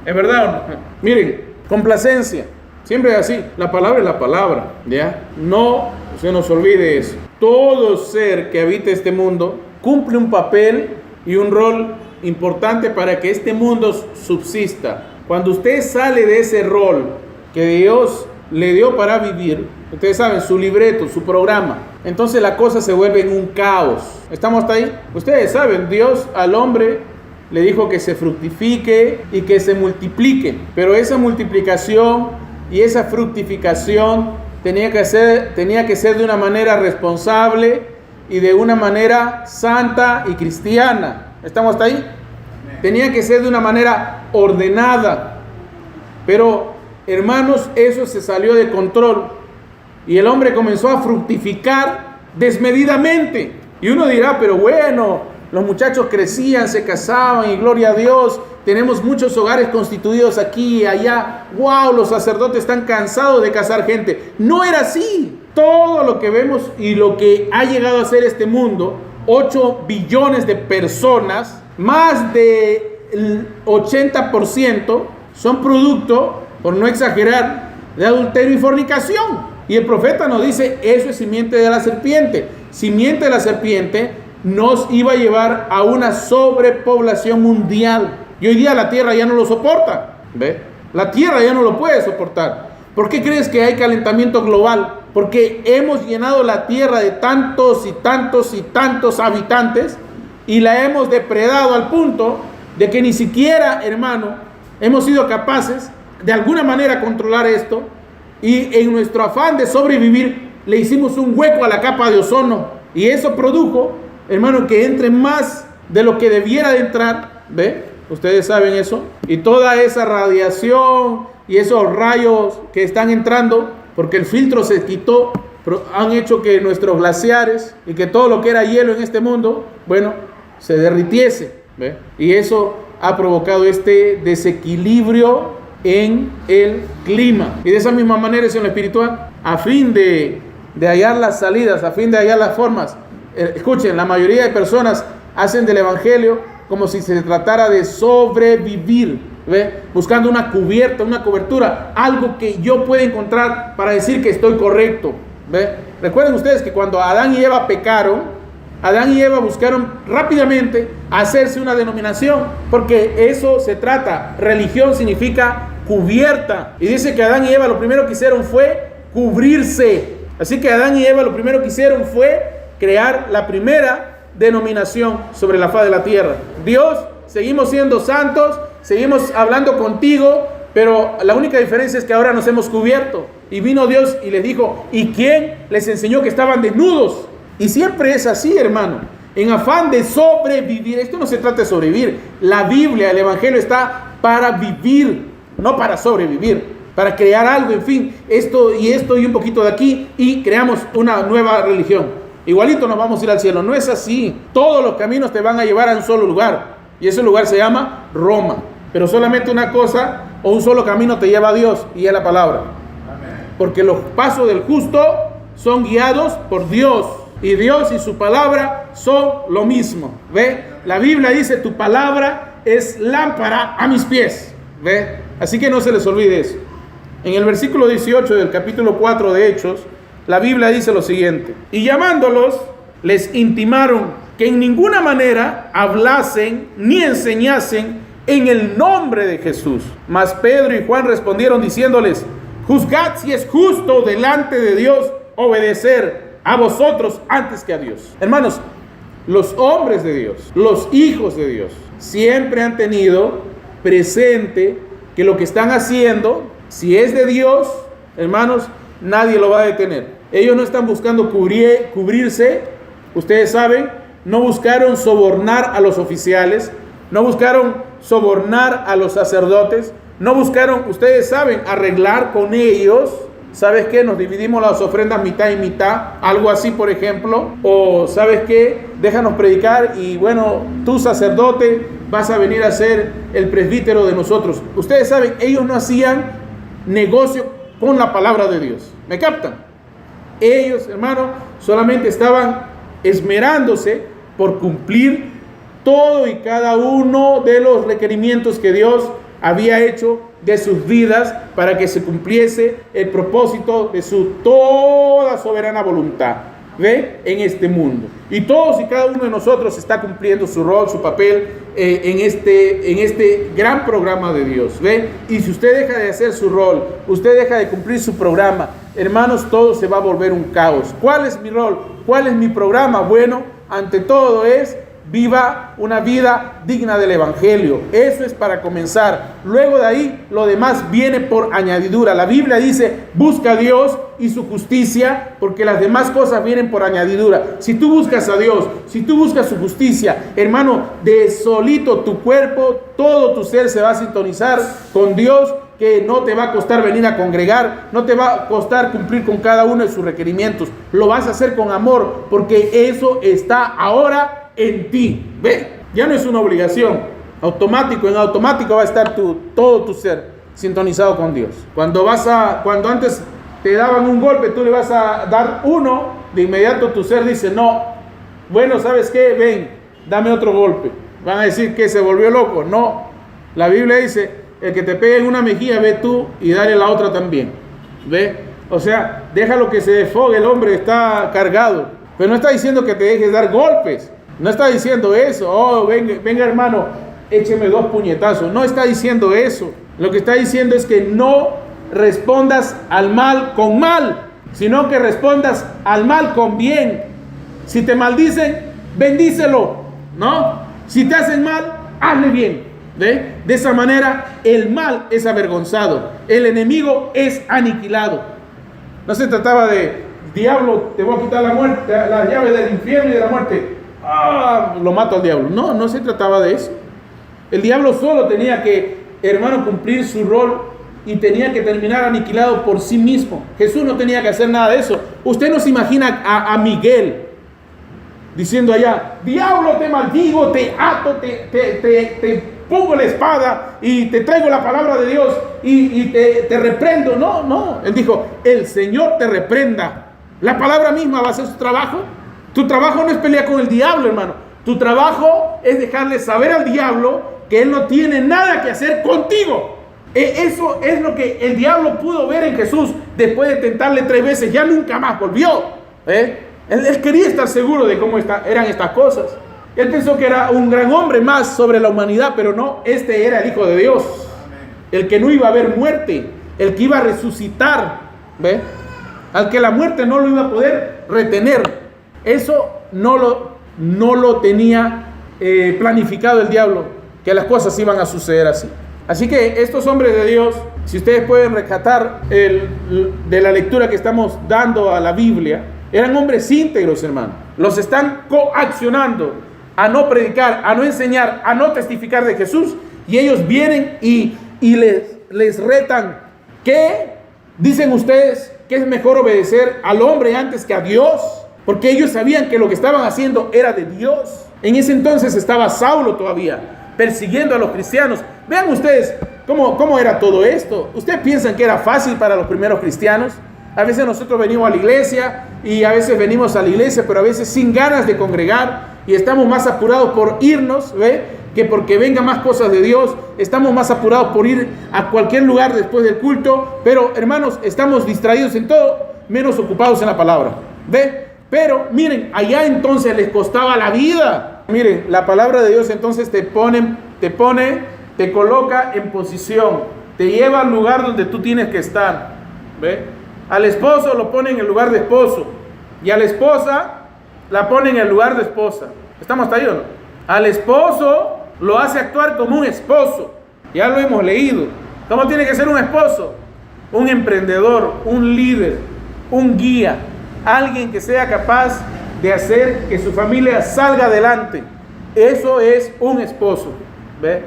¿Es verdad o no? Miren, complacencia, siempre es así. La palabra es la palabra, ¿ya? No se nos olvide eso. Todo ser que habita este mundo cumple un papel y un rol importante para que este mundo subsista. Cuando usted sale de ese rol que Dios le dio para vivir, ustedes saben, su libreto, su programa, entonces la cosa se vuelve en un caos. ¿Estamos hasta ahí? Ustedes saben, Dios al hombre le dijo que se fructifique y que se multiplique, pero esa multiplicación y esa fructificación tenía que ser de una manera responsable y de una manera santa y cristiana. ¿Estamos hasta ahí? Tenía que ser de una manera ordenada. Pero, hermanos, eso se salió de control y el hombre comenzó a fructificar desmedidamente. Y uno dirá, pero bueno, los muchachos crecían, se casaban y gloria a Dios, tenemos muchos hogares constituidos aquí y allá. ¡Wow! Los sacerdotes están cansados de casar gente. No era así. Todo lo que vemos y lo que ha llegado a ser este mundo, 8 billones de personas, más del 80% son producto, por no exagerar, de adulterio y fornicación. Y el profeta nos dice, eso es simiente de la serpiente. Simiente de la serpiente nos iba a llevar a una sobrepoblación mundial. Y hoy día la tierra ya no lo soporta. ¿Ve? La tierra ya no lo puede soportar. ¿Por qué crees que hay calentamiento global? Porque hemos llenado la tierra de tantos y tantos y tantos habitantes y la hemos depredado al punto de que ni siquiera, hermano, hemos sido capaces de alguna manera controlar esto, y en nuestro afán de sobrevivir le hicimos un hueco a la capa de ozono y eso produjo, hermano, que entre más de lo que debiera de entrar. ¿Ve? Ustedes saben eso. Y toda esa radiación y esos rayos que están entrando, porque el filtro se quitó, han hecho que nuestros glaciares y que todo lo que era hielo en este mundo, bueno, se derritiese. ¿Ve? Y eso ha provocado este desequilibrio en el clima. Y de esa misma manera es en lo espiritual. A fin de hallar las salidas, a fin de hallar las formas. Escuchen, la mayoría de personas hacen del evangelio como si se tratara de sobrevivir, ¿ve? Buscando una cubierta, una cobertura, algo que yo pueda encontrar para decir que estoy correcto. ¿Ve? Recuerden ustedes que cuando Adán y Eva pecaron, Adán y Eva buscaron rápidamente hacerse una denominación, porque eso se trata. Religión significa cubierta. Y dice que Adán y Eva lo primero que hicieron fue cubrirse. Así que Adán y Eva lo primero que hicieron fue crear la primera denominación sobre la faz de la tierra. Dios, seguimos siendo santos, seguimos hablando contigo, pero la única diferencia es que ahora nos hemos cubierto. Y vino Dios y les dijo, ¿y quién les enseñó que estaban desnudos? Y siempre es así, hermano, en afán de sobrevivir. Esto no se trata de sobrevivir. La Biblia, el Evangelio está para vivir, no para sobrevivir, para crear algo, en fin, esto y un poquito de aquí, y creamos una nueva religión. Igualito nos vamos a ir al cielo. No es así. Todos los caminos te van a llevar a un solo lugar, y ese lugar se llama Roma. Pero solamente una cosa o un solo camino te lleva a Dios, y es la palabra. Amén. Porque los pasos del justo son guiados por Dios, y Dios y su palabra son lo mismo. ¿Ve? La Biblia dice, tu palabra es lámpara a mis pies. ¿Ve? Así que no se les olvide eso. En el versículo 18 del capítulo 4 de Hechos, la Biblia dice lo siguiente: y llamándolos, les intimaron que en ninguna manera hablasen ni enseñasen en el nombre de Jesús. Mas Pedro y Juan respondieron diciéndoles: juzgad si es justo delante de Dios obedecer a vosotros antes que a Dios. Hermanos, los hombres de Dios, los hijos de Dios, siempre han tenido presente que lo que están haciendo, si es de Dios, hermanos, nadie lo va a detener. Ellos no están buscando cubrirse, ustedes saben, no buscaron sobornar a los oficiales, no buscaron sobornar a los sacerdotes, no buscaron, ustedes saben, arreglar con ellos. ¿Sabes qué? Nos dividimos las ofrendas mitad y mitad, algo así, por ejemplo. O ¿sabes qué? Déjanos predicar y bueno, tú sacerdote vas a venir a ser el presbítero de nosotros. Ustedes saben, ellos no hacían negocio con la palabra de Dios. ¿Me captan? Ellos, hermano, solamente estaban esmerándose por cumplir todo y cada uno de los requerimientos que Dios había hecho de sus vidas para que se cumpliese el propósito de su toda soberana voluntad, ¿ve? En este mundo. Y todos y cada uno de nosotros está cumpliendo su rol, su papel en este gran programa de Dios, ¿ve? Y si usted deja de hacer su rol, usted deja de cumplir su programa, hermanos, todo se va a volver un caos. ¿Cuál es mi rol? ¿Cuál es mi programa? Bueno, ante todo es: viva una vida digna del Evangelio. Eso es para comenzar. Luego de ahí, lo demás viene por añadidura. La Biblia dice: busca a Dios y su justicia, porque las demás cosas vienen por añadidura. Si tú buscas a Dios, si tú buscas su justicia, hermano, de solito tu cuerpo, todo tu ser se va a sintonizar con Dios, que no te va a costar venir a congregar, no te va a costar cumplir con cada uno de sus requerimientos. Lo vas a hacer con amor, porque eso está ahora en ti. Ve, ya no es una obligación. En automático va a estar todo tu ser sintonizado con Dios. Cuando antes te daban un golpe, tú le vas a dar uno, de inmediato tu ser dice: no, bueno, ¿sabes qué? Ven, dame otro golpe. Van a decir que se volvió loco. No, la Biblia dice: el que te pegue en una mejilla, ve tú y dale la otra también. Ve, o sea, déjalo que se desfogue, el hombre está cargado. Pero no está diciendo que te dejes dar golpes. No está diciendo eso: oh, venga hermano, écheme 2 puñetazos. No está diciendo eso. Lo que está diciendo es que no respondas al mal con mal, sino que respondas al mal con bien. Si te maldicen, bendícelo, ¿no? Si te hacen mal, hazle bien. ¿Ve? De esa manera el mal es avergonzado, el enemigo es aniquilado. No se trataba de: diablo, te voy a quitar la muerte, las llaves del infierno y de la muerte. Lo mato al diablo. No, no se trataba de eso. El diablo solo tenía que, hermano, cumplir su rol y tenía que terminar aniquilado por sí mismo. Jesús no tenía que hacer nada de eso. Usted no se imagina a Miguel diciendo allá: diablo, te maldigo, te ato, te pongo la espada y te traigo la palabra de Dios y te reprendo. No, no. Él dijo: el Señor te reprenda. La palabra misma va a hacer su trabajo. Tu trabajo no es pelear con el diablo, hermano. Tu trabajo es dejarle saber al diablo que él no tiene nada que hacer contigo. Eso es lo que el diablo pudo ver en Jesús después de tentarle 3 veces. Ya nunca más volvió. Él quería estar seguro de cómo eran estas cosas. Él pensó que era un gran hombre más sobre la humanidad, pero no, este era el Hijo de Dios. El que no iba a haber muerte, el que iba a resucitar, ¿ve? Al que la muerte no lo iba a poder retener. Eso no lo tenía planificado el diablo, que las cosas iban a suceder así. Así que estos hombres de Dios, si ustedes pueden rescatar de la lectura que estamos dando a la Biblia, eran hombres íntegros, hermano. Los están coaccionando a no predicar, a no enseñar, a no testificar de Jesús, y ellos vienen y les retan. ¿Qué dicen ustedes? ¿Que es mejor obedecer al hombre antes que a Dios? Porque ellos sabían que lo que estaban haciendo era de Dios. En ese entonces estaba Saulo todavía persiguiendo a los cristianos. Vean ustedes cómo era todo esto. ¿Ustedes piensan que era fácil para los primeros cristianos? A veces nosotros venimos a la iglesia y a veces venimos a la iglesia, pero a veces sin ganas de congregar, y estamos más apurados por irnos, ¿ve? Que porque vengan más cosas de Dios. Estamos más apurados por ir a cualquier lugar después del culto, pero hermanos, estamos distraídos en todo, menos ocupados en la palabra, ¿ve? Pero miren, allá entonces les costaba la vida. Miren, la palabra de Dios entonces te coloca en posición, te lleva al lugar donde tú tienes que estar, ¿ve? Al esposo lo pone en el lugar de esposo, y a la esposa la pone en el lugar de esposa. ¿Estamos hasta ahí o no? Al esposo lo hace actuar como un esposo. Ya lo hemos leído. ¿Cómo tiene que ser un esposo? Un emprendedor, un líder, un guía, alguien que sea capaz de hacer que su familia salga adelante. Eso es un esposo. ¿Ve?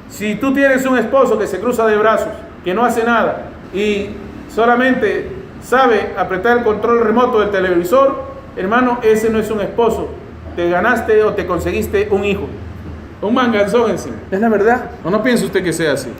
Si tú tienes un esposo que se cruza de brazos, que no hace nada y solamente sabe apretar el control remoto del televisor, hermano, ese no es un esposo. Te ganaste o te conseguiste un hijo, un manganzón encima. Es la verdad. ¿O no piensa usted que sea así?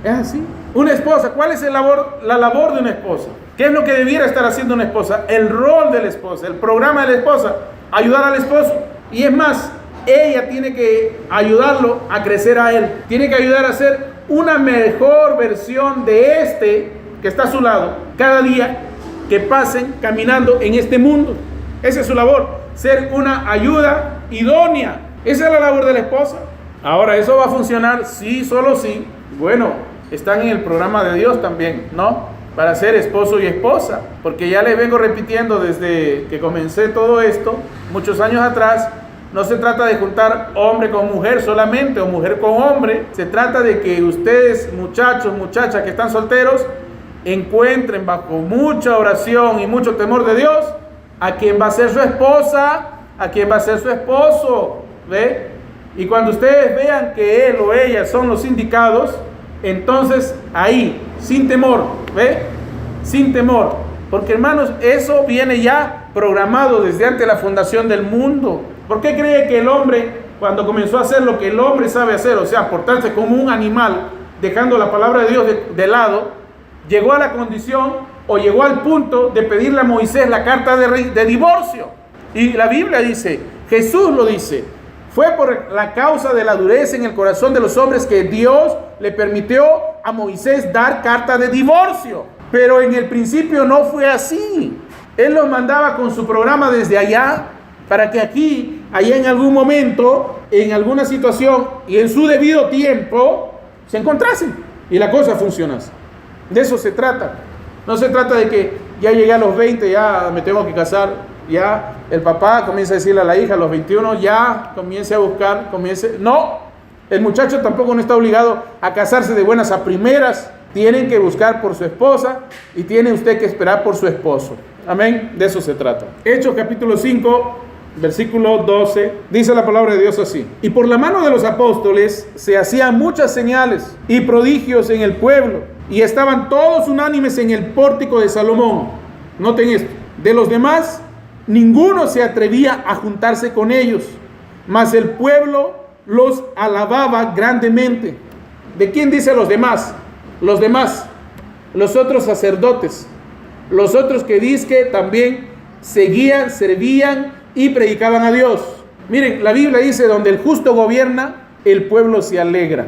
Es así. Una esposa, ¿cuál es la labor de una esposa? ¿Qué es lo que debiera estar haciendo una esposa? El rol de la esposa, el programa de la esposa, ayudar al esposo. Y es más, ella tiene que ayudarlo a crecer a él. Tiene que ayudar a ser una mejor versión de este que está a su lado cada día que pasen caminando en este mundo. Esa es su labor, ser una ayuda idónea. Esa es la labor de la esposa. Ahora, ¿eso va a funcionar? Sí, solo sí. Bueno, están en el programa de Dios también, ¿no? Para ser esposo y esposa. Porque ya les vengo repitiendo desde que comencé todo esto, muchos años atrás, no se trata de juntar hombre con mujer solamente o mujer con hombre. Se trata de que ustedes, muchachos, muchachas que están solteros, encuentren bajo mucha oración y mucho temor de Dios a quien va a ser su esposa, a quien va a ser su esposo. ¿Ve? Y cuando ustedes vean que él o ella son los indicados, entonces ahí, sin temor, ¿ve? Sin temor. Porque hermanos, eso viene ya programado desde antes de la fundación del mundo. ¿Por qué cree que el hombre, cuando comenzó a hacer lo que el hombre sabe hacer, o sea, portarse como un animal, dejando la palabra de Dios de lado, llegó a la condición o llegó al punto de pedirle a Moisés la carta de divorcio? Y la Biblia dice, Jesús lo dice, fue por la causa de la dureza en el corazón de los hombres que Dios le permitió a Moisés dar carta de divorcio. Pero en el principio no fue así. Él los mandaba con su programa desde allá, para que aquí, allá en algún momento, en alguna situación y en su debido tiempo, se encontrasen y la cosa funcionase. De eso se trata. No se trata de que ya llegué a los 20, ya me tengo que casar, ya el papá comienza a decirle a la hija a los 21, ya comience a buscar, No, el muchacho tampoco no está obligado a casarse de buenas a primeras. Tienen que buscar por su esposa y tiene usted que esperar por su esposo. Amén, de eso se trata. Hechos capítulo 5, versículo 12, dice la palabra de Dios así: y por la mano de los apóstoles se hacían muchas señales y prodigios en el pueblo, y estaban todos unánimes en el pórtico de Salomón. Noten esto: de los demás, ninguno se atrevía a juntarse con ellos, mas el pueblo los alababa grandemente. ¿De quién dice los demás? Los demás, los otros sacerdotes, los otros que dizque también seguían, servían y predicaban a Dios. Miren, la Biblia dice, donde el justo gobierna, el pueblo se alegra.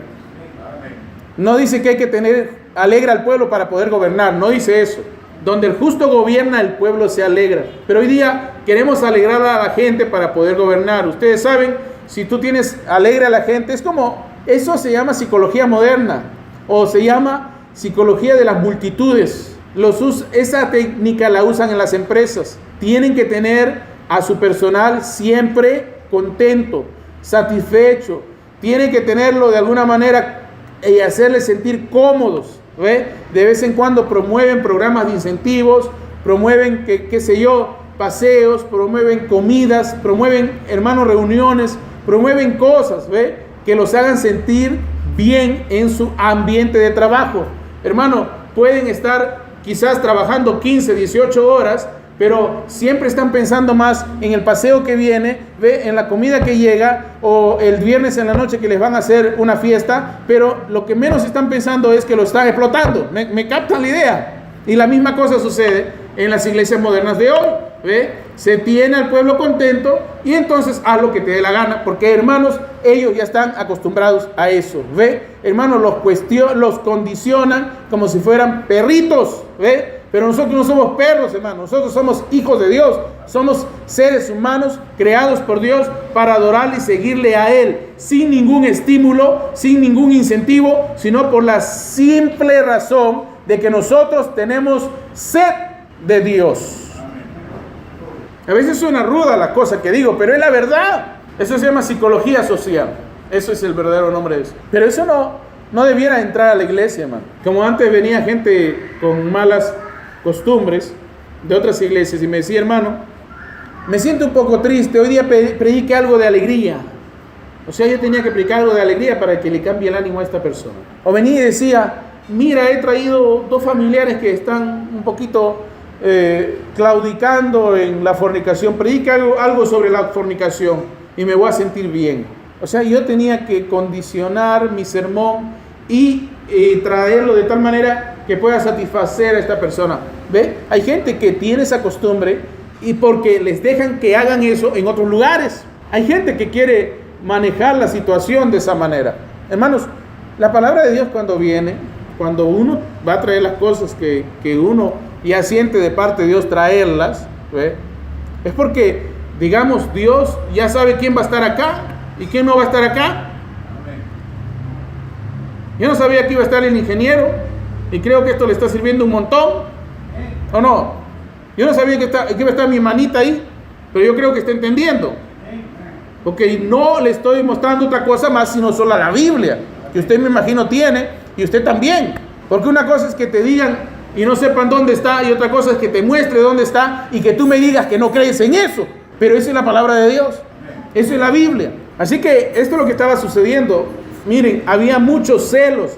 No dice que hay que tener alegra al pueblo para poder gobernar, no dice eso. Donde el justo gobierna, el pueblo se alegra. Pero hoy día queremos alegrar a la gente para poder gobernar. Ustedes saben, si tú tienes alegre a la gente, es como, eso se llama psicología moderna, o se llama psicología de las multitudes. Esa técnica la usan en las empresas. Tienen que tener a su personal siempre contento, satisfecho. Tienen que tenerlo de alguna manera y hacerles sentir cómodos. ¿Ve? De vez en cuando promueven programas de incentivos, promueven, qué sé yo, paseos, promueven comidas, promueven, hermanos, reuniones, promueven cosas, ¿ve? Que los hagan sentir bien en su ambiente de trabajo. Hermano, pueden estar quizás trabajando 15, 18 horas, pero siempre están pensando más en el paseo que viene, ¿ve? En la comida que llega, o el viernes en la noche que les van a hacer una fiesta, pero lo que menos están pensando es que lo están explotando. ¿Me captan la idea? Y la misma cosa sucede en las iglesias modernas de hoy, ¿ve? Se tiene al pueblo contento y entonces haz lo que te dé la gana, porque hermanos, ellos ya están acostumbrados a eso, ¿ve? Hermanos, los condicionan como si fueran perritos, ¿ve? Pero nosotros no somos perros, hermanos. Nosotros somos hijos de Dios. Somos seres humanos creados por Dios para adorarle y seguirle a Él, sin ningún estímulo, sin ningún incentivo, sino por la simple razón de que nosotros tenemos sed de Dios. A veces suena ruda la cosa que digo, pero es la verdad. Eso se llama psicología social. Eso es el verdadero nombre de eso. Pero eso no debiera entrar a la iglesia, hermano. Como antes venía gente con malas costumbres, de otras iglesias y me decía, hermano, me siento un poco triste, hoy día prediqué algo de alegría. O sea, yo tenía que predicar algo de alegría para que le cambie el ánimo a esta persona. O venía y decía, mira, he traído 2 familiares que están un poquito claudicando en la fornicación, predica algo sobre la fornicación y me voy a sentir bien. O sea, yo tenía que condicionar mi sermón y traerlo de tal manera que pueda satisfacer a esta persona. ¿Ve? Hay gente que tiene esa costumbre y porque les dejan que hagan eso en otros lugares. Hay gente que quiere manejar la situación de esa manera. Hermanos, la palabra de Dios cuando viene, cuando uno va a traer las cosas que uno ya siente de parte de Dios traerlas, ¿ve? Es porque, digamos, Dios ya sabe quién va a estar acá y quién no va a estar acá. Yo no sabía que iba a estar el ingeniero y creo que esto le está sirviendo un montón, ¿o no? Yo no sabía que iba a estar mi manita ahí, pero yo creo que está entendiendo. Porque no le estoy mostrando otra cosa más sino solo la Biblia, que usted me imagino tiene y usted también. Porque una cosa es que te digan y no sepan dónde está, y otra cosa es que te muestre dónde está y que tú me digas que no crees en eso. Pero esa es la palabra de Dios, eso es la Biblia. Así que esto es lo que estaba sucediendo. Miren, había muchos celos,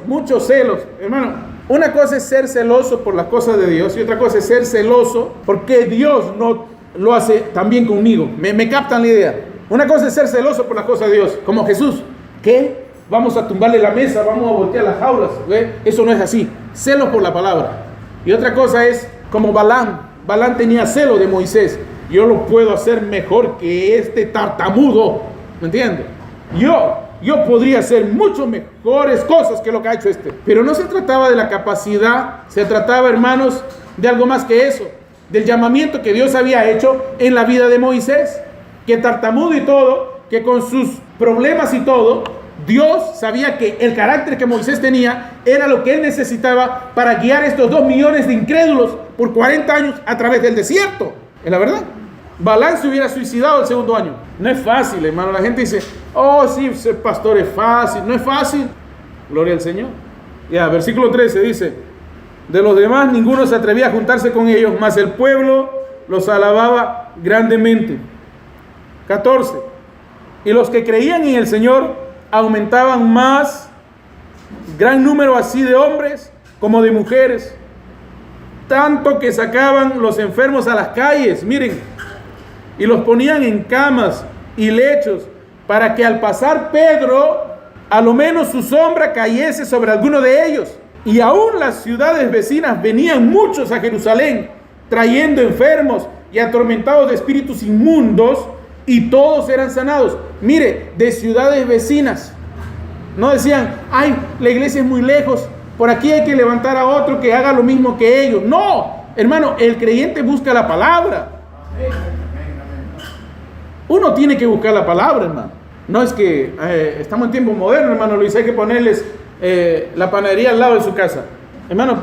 hermano. Una cosa es ser celoso por las cosas de Dios y otra cosa es ser celoso porque Dios no lo hace también conmigo. ¿Me captan la idea? Una cosa es ser celoso por las cosas de Dios, como Jesús. ¿Qué? Vamos a tumbarle la mesa, vamos a voltear las jaulas. ¿Ve? Eso no es así. Celos por la palabra. Y otra cosa es como Balaam. Balaam tenía celo de Moisés. Yo lo puedo hacer mejor que este tartamudo. ¿Me entiendes? Yo podría hacer mucho mejores cosas que lo que ha hecho este. Pero no se trataba de la capacidad, se trataba, hermanos, de algo más que eso. Del llamamiento que Dios había hecho en la vida de Moisés. Que tartamudo y todo, que con sus problemas y todo, Dios sabía que el carácter que Moisés tenía era lo que él necesitaba para guiar estos 2 millones de incrédulos por 40 años a través del desierto. Es la verdad. Balaam se hubiera suicidado el segundo año. No es fácil, hermano. La gente dice, oh sí, ser pastor es fácil. No es fácil. Gloria al Señor. Ya, versículo 13 dice, de los demás ninguno se atrevía a juntarse con ellos, mas el pueblo los alababa grandemente. 14. Y los que creían en el Señor aumentaban más, gran número así de hombres como de mujeres, tanto que sacaban los enfermos a las calles, miren, y los ponían en camas y lechos, para que al pasar Pedro, a lo menos su sombra cayese sobre alguno de ellos. Y aún las ciudades vecinas venían muchos a Jerusalén, trayendo enfermos y atormentados de espíritus inmundos, y todos eran sanados. Mire, de ciudades vecinas. No decían, ay, la iglesia es muy lejos, por aquí hay que levantar a otro que haga lo mismo que ellos. No, hermano, el creyente busca la palabra. Uno tiene que buscar la palabra, hermano. No es que estamos en tiempo moderno, hermano Luis, hay que ponerles la panadería al lado de su casa. Hermano,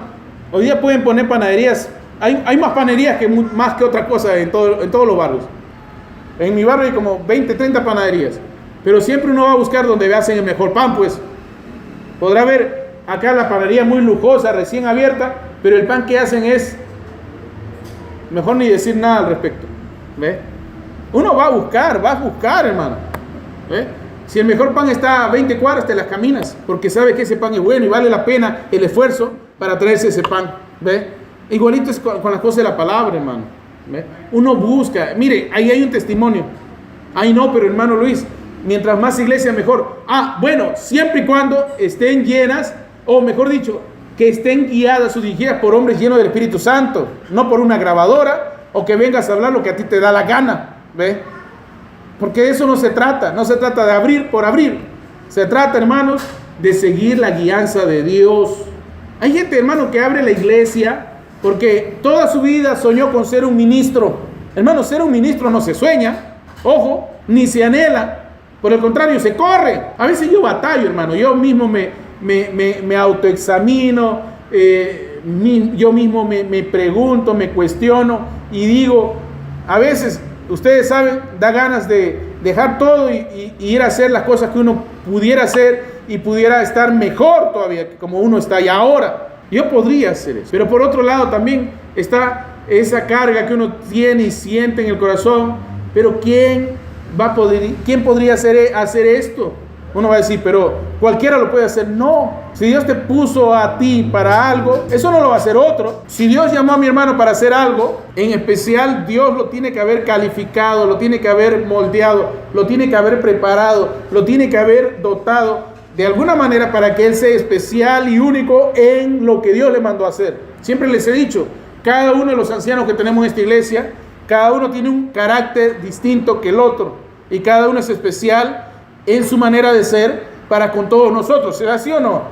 hoy día pueden poner panaderías. Hay más panaderías más que otra cosa en todos los barrios. En mi barrio hay como 20, 30 panaderías. Pero siempre uno va a buscar donde hacen el mejor pan, pues. Podrá ver acá la panadería muy lujosa, recién abierta, pero el pan que hacen es... mejor ni decir nada al respecto. ¿Ve? Uno va a buscar, hermano. ¿Ve? Si el mejor pan está a 20 cuadras, te las caminas, porque sabe que ese pan es bueno y vale la pena el esfuerzo para traerse ese pan. ¿Ve? Igualito es con las cosas de la palabra, hermano. ¿Ve? Uno busca, mire, ahí hay un testimonio. Ay no, pero hermano Luis, mientras más iglesia mejor. Bueno, siempre y cuando estén llenas, o mejor dicho, que estén guiadas o dirigidas por hombres llenos del Espíritu Santo, no por una grabadora, o que vengas a hablar lo que a ti te da la gana. ¿Ve? Porque de eso no se trata de abrir por abrir. Se trata, hermanos, de seguir la guianza de Dios. Hay gente, hermano, que abre la iglesia porque toda su vida soñó con ser un ministro. Hermano, ser un ministro no se sueña, ojo, ni se anhela. Por el contrario, se corre. A veces yo batallo, hermano. Yo mismo me autoexamino, yo mismo me pregunto, me cuestiono y digo, a veces, ustedes saben, da ganas de dejar todo y ir a hacer las cosas que uno pudiera hacer y pudiera estar mejor todavía, como uno está ya ahora. Yo podría hacer eso, pero por otro lado también está esa carga que uno tiene y siente en el corazón. Pero ¿quién podría hacer esto? Uno va a decir, pero cualquiera lo puede hacer. No, si Dios te puso a ti para algo, eso no lo va a hacer otro. Si Dios llamó a mi hermano para hacer algo, en especial Dios lo tiene que haber calificado, lo tiene que haber moldeado, lo tiene que haber preparado, lo tiene que haber dotado de alguna manera para que él sea especial y único en lo que Dios le mandó a hacer. Siempre les he dicho, cada uno de los ancianos que tenemos en esta iglesia, cada uno tiene un carácter distinto que el otro y cada uno es especial en su manera de ser para con todos nosotros. ¿Será así o no?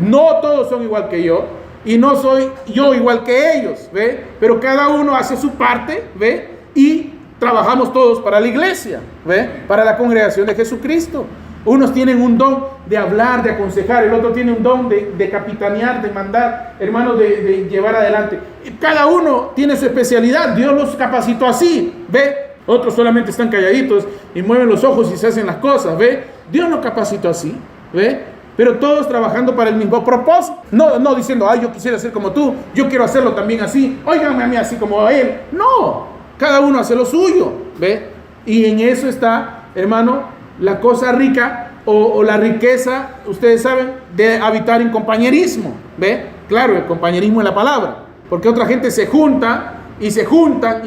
No todos son igual que yo y no soy yo igual que ellos, ¿ve? Pero cada uno hace su parte, ¿ve? Y trabajamos todos para la iglesia, ¿ve? Para la congregación de Jesucristo. Unos tienen un don de hablar, de aconsejar, el otro tiene un don de capitanear, de mandar, hermanos, de llevar adelante. Y cada uno tiene su especialidad, Dios los capacitó así, ¿ve? Otros solamente están calladitos y mueven los ojos y se hacen las cosas, ¿ve? Dios nos capacitó así, ¿ve? Pero todos trabajando para el mismo propósito. No diciendo, yo quisiera ser como tú, yo quiero hacerlo también así, óiganme a mí así como a él. No, cada uno hace lo suyo, ¿ve? Y en eso está, hermano, la cosa rica o la riqueza, ustedes saben, de habitar en compañerismo, ¿ve? Claro, el compañerismo es la palabra, porque otra gente se junta y se juntan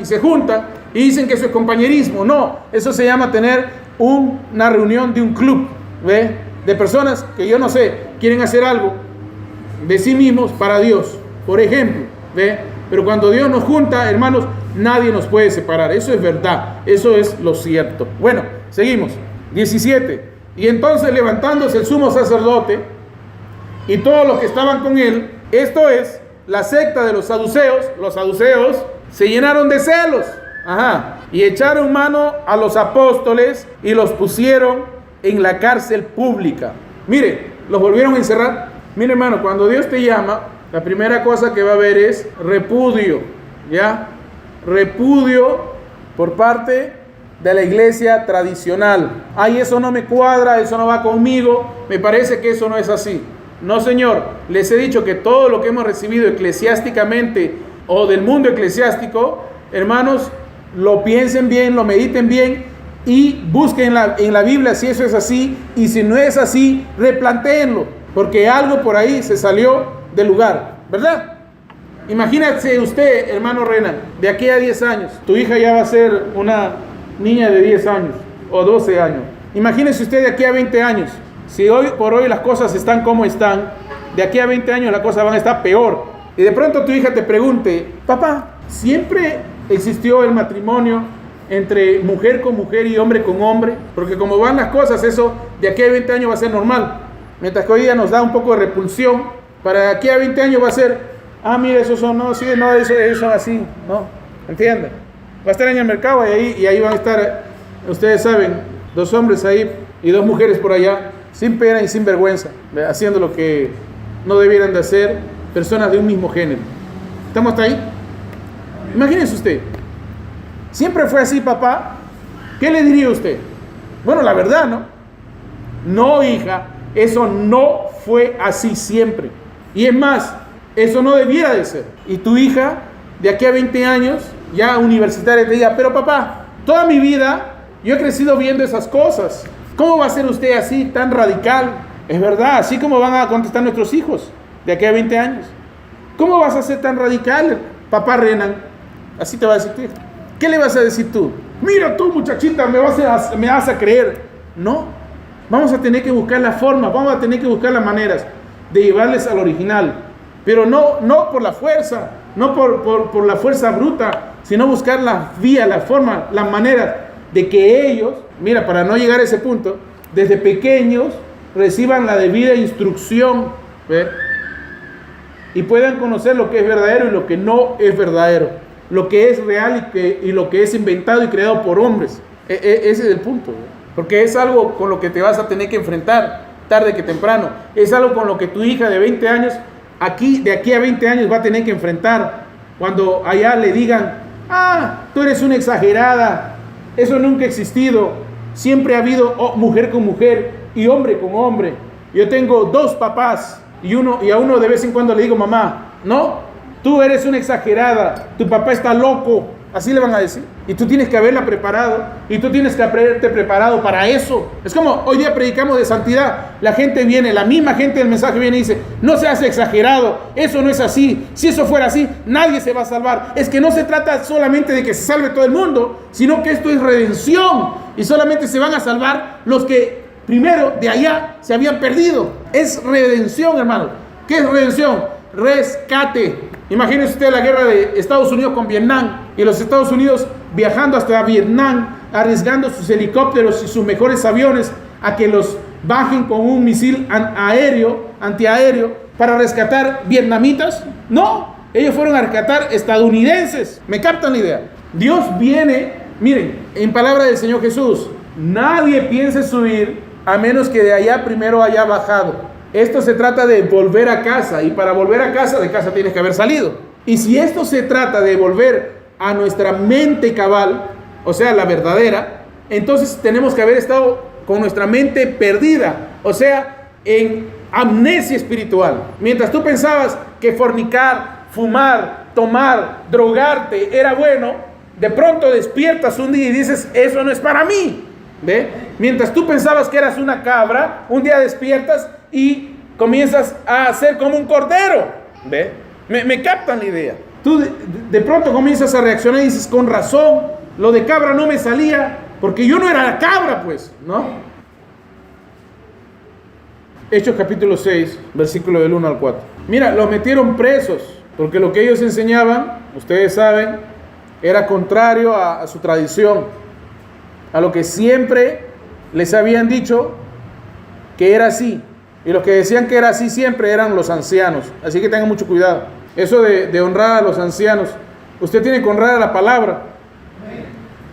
y dicen que eso es compañerismo. No, eso se llama tener una reunión de un club, ¿ve? De personas que yo no sé, quieren hacer algo de sí mismos para Dios, por ejemplo, ¿ve? Pero cuando Dios nos junta, hermanos, nadie nos puede separar. Eso es verdad, eso es lo cierto. Bueno, seguimos. 17. Y entonces levantándose el sumo sacerdote y todos los que estaban con él, esto es, la secta de los saduceos se llenaron de celos, y echaron mano a los apóstoles y los pusieron en la cárcel pública. Mire, los volvieron a encerrar. Mire, hermano, cuando Dios te llama, la primera cosa que va a haber es repudio, ¿ya? Repudio por parte de la iglesia tradicional. Eso no me cuadra, eso no va conmigo, me parece que eso no es así. No, señor, les he dicho que todo lo que hemos recibido eclesiásticamente o del mundo eclesiástico, hermanos, lo piensen bien, lo mediten bien y busquen en la Biblia si eso es así, y si no es así, replantéenlo, porque algo por ahí se salió del lugar, ¿verdad? Imagínate usted, hermano Renan, de aquí a 10 años, tu hija ya va a ser una niña de 10 años o 12 años. Imagínese usted de aquí a 20 años. Si hoy por hoy las cosas están como están, de aquí a 20 años las cosas van a estar peor. Y de pronto tu hija te pregunte, papá, ¿siempre existió el matrimonio entre mujer con mujer y hombre con hombre? Porque como van las cosas, eso de aquí a 20 años va a ser normal. Mientras que hoy día nos da un poco de repulsión, para de aquí a 20 años va a ser, mire, eso son, no, sí, no, eso así, ¿no? ¿Entienden? Va a estar en el mercado y ahí van a estar, ustedes saben, 2 hombres ahí y 2 mujeres por allá, sin pena y sin vergüenza, haciendo lo que no debieran de hacer personas de un mismo género. ¿Estamos hasta ahí? Imagínese usted, ¿siempre fue así, papá? ¿Qué le diría usted? Bueno, la verdad, ¿no? No, hija, eso no fue así siempre. Y es más, eso no debiera de ser. Y tu hija, de aquí a 20 años, ya universitaria, te diga, pero papá, toda mi vida yo he crecido viendo esas cosas. ¿Cómo va a ser usted así, tan radical? Es verdad, así como van a contestar nuestros hijos de aquí a 20 años. ¿Cómo vas a ser tan radical, papá Renan? Así te va a decir tu hija. ¿Qué le vas a decir tú? Mira tú, muchachita, me vas a creer. No, vamos a tener que buscar la forma, vamos a tener que buscar las maneras de llevarles al original. Pero no por la fuerza, no por la fuerza bruta, sino buscar las vías, las formas, las maneras de que ellos, mira, para no llegar a ese punto, desde pequeños reciban la debida instrucción, ¿ve? Y puedan conocer lo que es verdadero y lo que no es verdadero, lo que es real y lo que es inventado y creado por hombres. Ese es el punto, ¿ve? Porque es algo con lo que te vas a tener que enfrentar tarde que temprano. Es algo con lo que tu hija de 20 años, de aquí a 20 años va a tener que enfrentar. Cuando allá le digan, tú eres una exagerada, eso nunca ha existido, siempre ha habido mujer con mujer y hombre con hombre. Yo tengo 2 papás y a uno de vez en cuando le digo mamá. No, tú eres una exagerada, tu papá está loco, así le van a decir. Y tú tienes que haberla preparado, y tú tienes que haberte preparado para eso. Es como hoy día predicamos de santidad, la gente viene, la misma gente del mensaje viene y dice, no seas exagerado, eso no es así, si eso fuera así, nadie se va a salvar. Es que no se trata solamente de que se salve todo el mundo, sino que esto es redención, y solamente se van a salvar los que primero de allá se habían perdido. Es redención, hermano. ¿Qué es redención? Rescate. Imagínese usted la guerra de Estados Unidos con Vietnam, y los Estados Unidos viajando hasta Vietnam, arriesgando sus helicópteros y sus mejores aviones a que los bajen con un misil antiaéreo para rescatar vietnamitas. No, ellos fueron a rescatar estadounidenses. ¿Me captan la idea? Dios viene, miren, en palabra del Señor Jesús, nadie piense subir a menos que de allá primero haya bajado. Esto se trata de volver a casa, y para volver a casa, de casa tienes que haber salido. Y si esto se trata de volver a nuestra mente cabal, o sea, la verdadera, entonces tenemos que haber estado con nuestra mente perdida, o sea, en amnesia espiritual. Mientras tú pensabas que fornicar, fumar, tomar, drogarte era bueno, de pronto despiertas un día y dices, eso no es para mí. ¿Ve? Mientras tú pensabas que eras una cabra, un día despiertas y comienzas a ser como un cordero. ¿Ve? Me captan la idea. Tú de pronto comienzas a reaccionar y dices, con razón, lo de cabra no me salía, porque yo no era la cabra, pues, ¿no? Hechos capítulo 6, versículo del 1 al 4. Mira, los metieron presos, porque lo que ellos enseñaban, ustedes saben, era contrario a su tradición, a lo que siempre les habían dicho que era así. Y los que decían que era así siempre eran los ancianos. Así que tengan mucho cuidado. Eso de honrar a los ancianos, usted tiene que honrar a la palabra.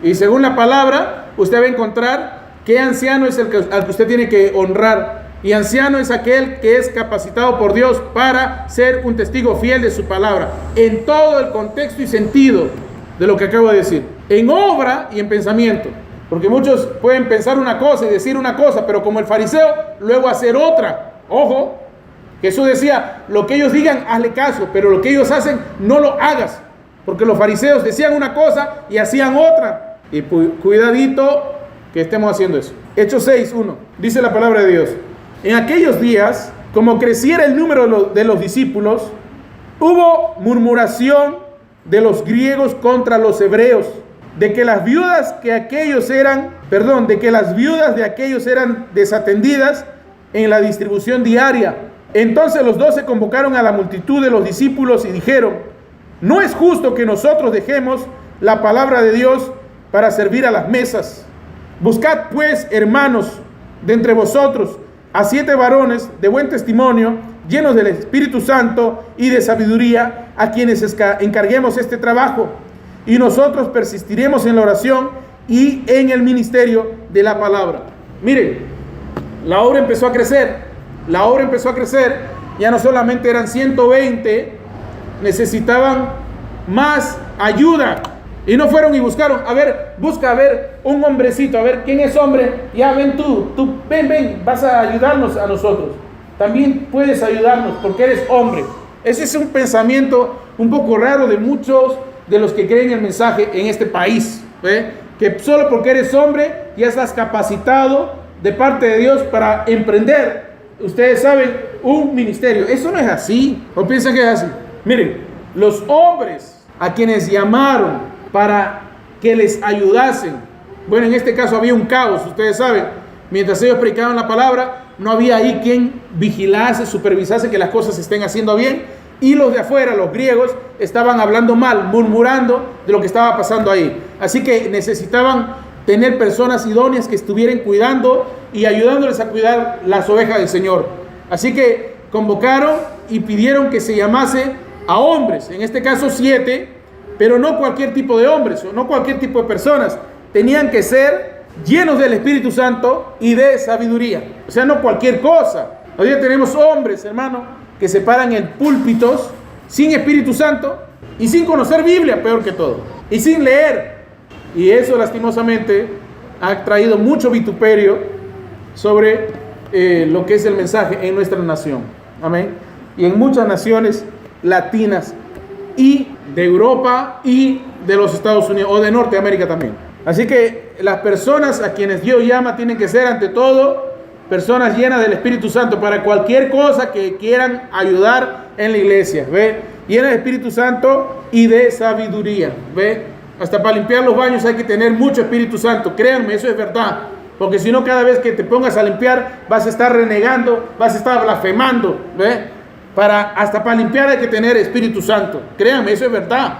Y según la palabra, usted va a encontrar qué anciano es al que usted tiene que honrar. Y anciano es aquel que es capacitado por Dios para ser un testigo fiel de su palabra, en todo el contexto y sentido de lo que acabo de decir, en obra y en pensamiento. Porque muchos pueden pensar una cosa y decir una cosa, pero como el fariseo, luego hacer otra. Ojo, Jesús decía, lo que ellos digan, hazle caso, pero lo que ellos hacen, no lo hagas. Porque los fariseos decían una cosa y hacían otra. Y cuidadito que estemos haciendo eso. Hechos 6:1, dice la palabra de Dios. En aquellos días, como creciera el número de los discípulos, hubo murmuración de los griegos contra los hebreos, de que las viudas de aquellos eran desatendidas en la distribución diaria. Entonces los 12 convocaron a la multitud de los discípulos y dijeron, no es justo que nosotros dejemos la palabra de Dios para servir a las mesas. Buscad pues, hermanos, de entre vosotros a 7 varones de buen testimonio, llenos del Espíritu Santo y de sabiduría, a quienes encarguemos este trabajo. Y nosotros persistiremos en la oración y en el ministerio de la palabra. Miren, la obra empezó a crecer. Ya no solamente eran 120, necesitaban más ayuda. Y no fueron y buscaron, busca un hombrecito, ¿quién es hombre? Ya ven tú ven, vas a ayudarnos a nosotros. También puedes ayudarnos porque eres hombre. Ese es un pensamiento un poco raro de muchos de los que creen el mensaje en este país, que solo porque eres hombre ya estás capacitado de parte de Dios para emprender, ustedes saben, un ministerio. Eso no es así, o piensan que es así. Miren, los hombres a quienes llamaron para que les ayudasen, bueno, en este caso había un caos, ustedes saben, mientras ellos predicaban la palabra, no había ahí quien vigilase, supervisase que las cosas se estén haciendo bien. Y los de afuera, los griegos, estaban hablando mal, murmurando de lo que estaba pasando ahí. Así que necesitaban tener personas idóneas que estuvieran cuidando y ayudándoles a cuidar las ovejas del Señor. Así que convocaron y pidieron que se llamase a hombres, en este caso 7, pero no cualquier tipo de hombres, o no cualquier tipo de personas. Tenían que ser llenos del Espíritu Santo y de sabiduría. O sea, no cualquier cosa. Hoy día tenemos hombres, hermano, que se paran en púlpitos sin Espíritu Santo y sin conocer Biblia, peor que todo, y sin leer. Y eso lastimosamente ha traído mucho vituperio sobre lo que es el mensaje en nuestra nación. Amén. Y en muchas naciones latinas y de Europa y de los Estados Unidos o de Norteamérica también. Así que las personas a quienes Dios llama tienen que ser ante todo personas llenas del Espíritu Santo para cualquier cosa que quieran ayudar en la iglesia, ¿ve? Llenas del Espíritu Santo y de sabiduría, ¿ve? Hasta para limpiar los baños hay que tener mucho Espíritu Santo, créanme, eso es verdad. Porque si no, cada vez que te pongas a limpiar vas a estar renegando, vas a estar blasfemando, ¿ve? Hasta para limpiar hay que tener Espíritu Santo, créanme, eso es verdad.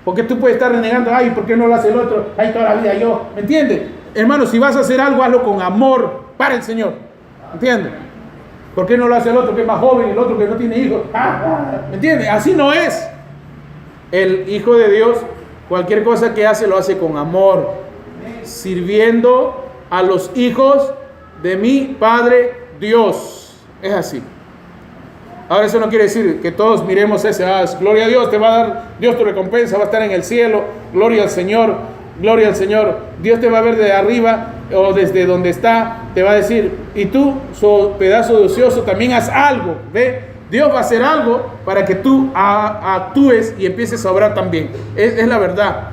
Porque tú puedes estar renegando, ay, ¿por qué no lo hace el otro? Ay, toda la vida yo, ¿me entiendes? Hermano, si vas a hacer algo, hazlo con amor para el Señor, ¿entiendes? ¿Por qué no lo hace el otro que es más joven, el otro que no tiene hijos? ¿Me entiendes? Así no es. El Hijo de Dios, cualquier cosa que hace, lo hace con amor, sirviendo a los hijos de mi Padre Dios. Es así. Ahora eso no quiere decir que todos miremos ese, gloria a Dios, te va a dar Dios tu recompensa, va a estar en el cielo, gloria al Señor, gloria al Señor. Dios te va a ver de arriba o desde donde está, te va a decir, y tú, pedazo de ocioso, también haz algo, ¿ve? Dios va a hacer algo para que tú actúes y empieces a obrar también. Es la verdad.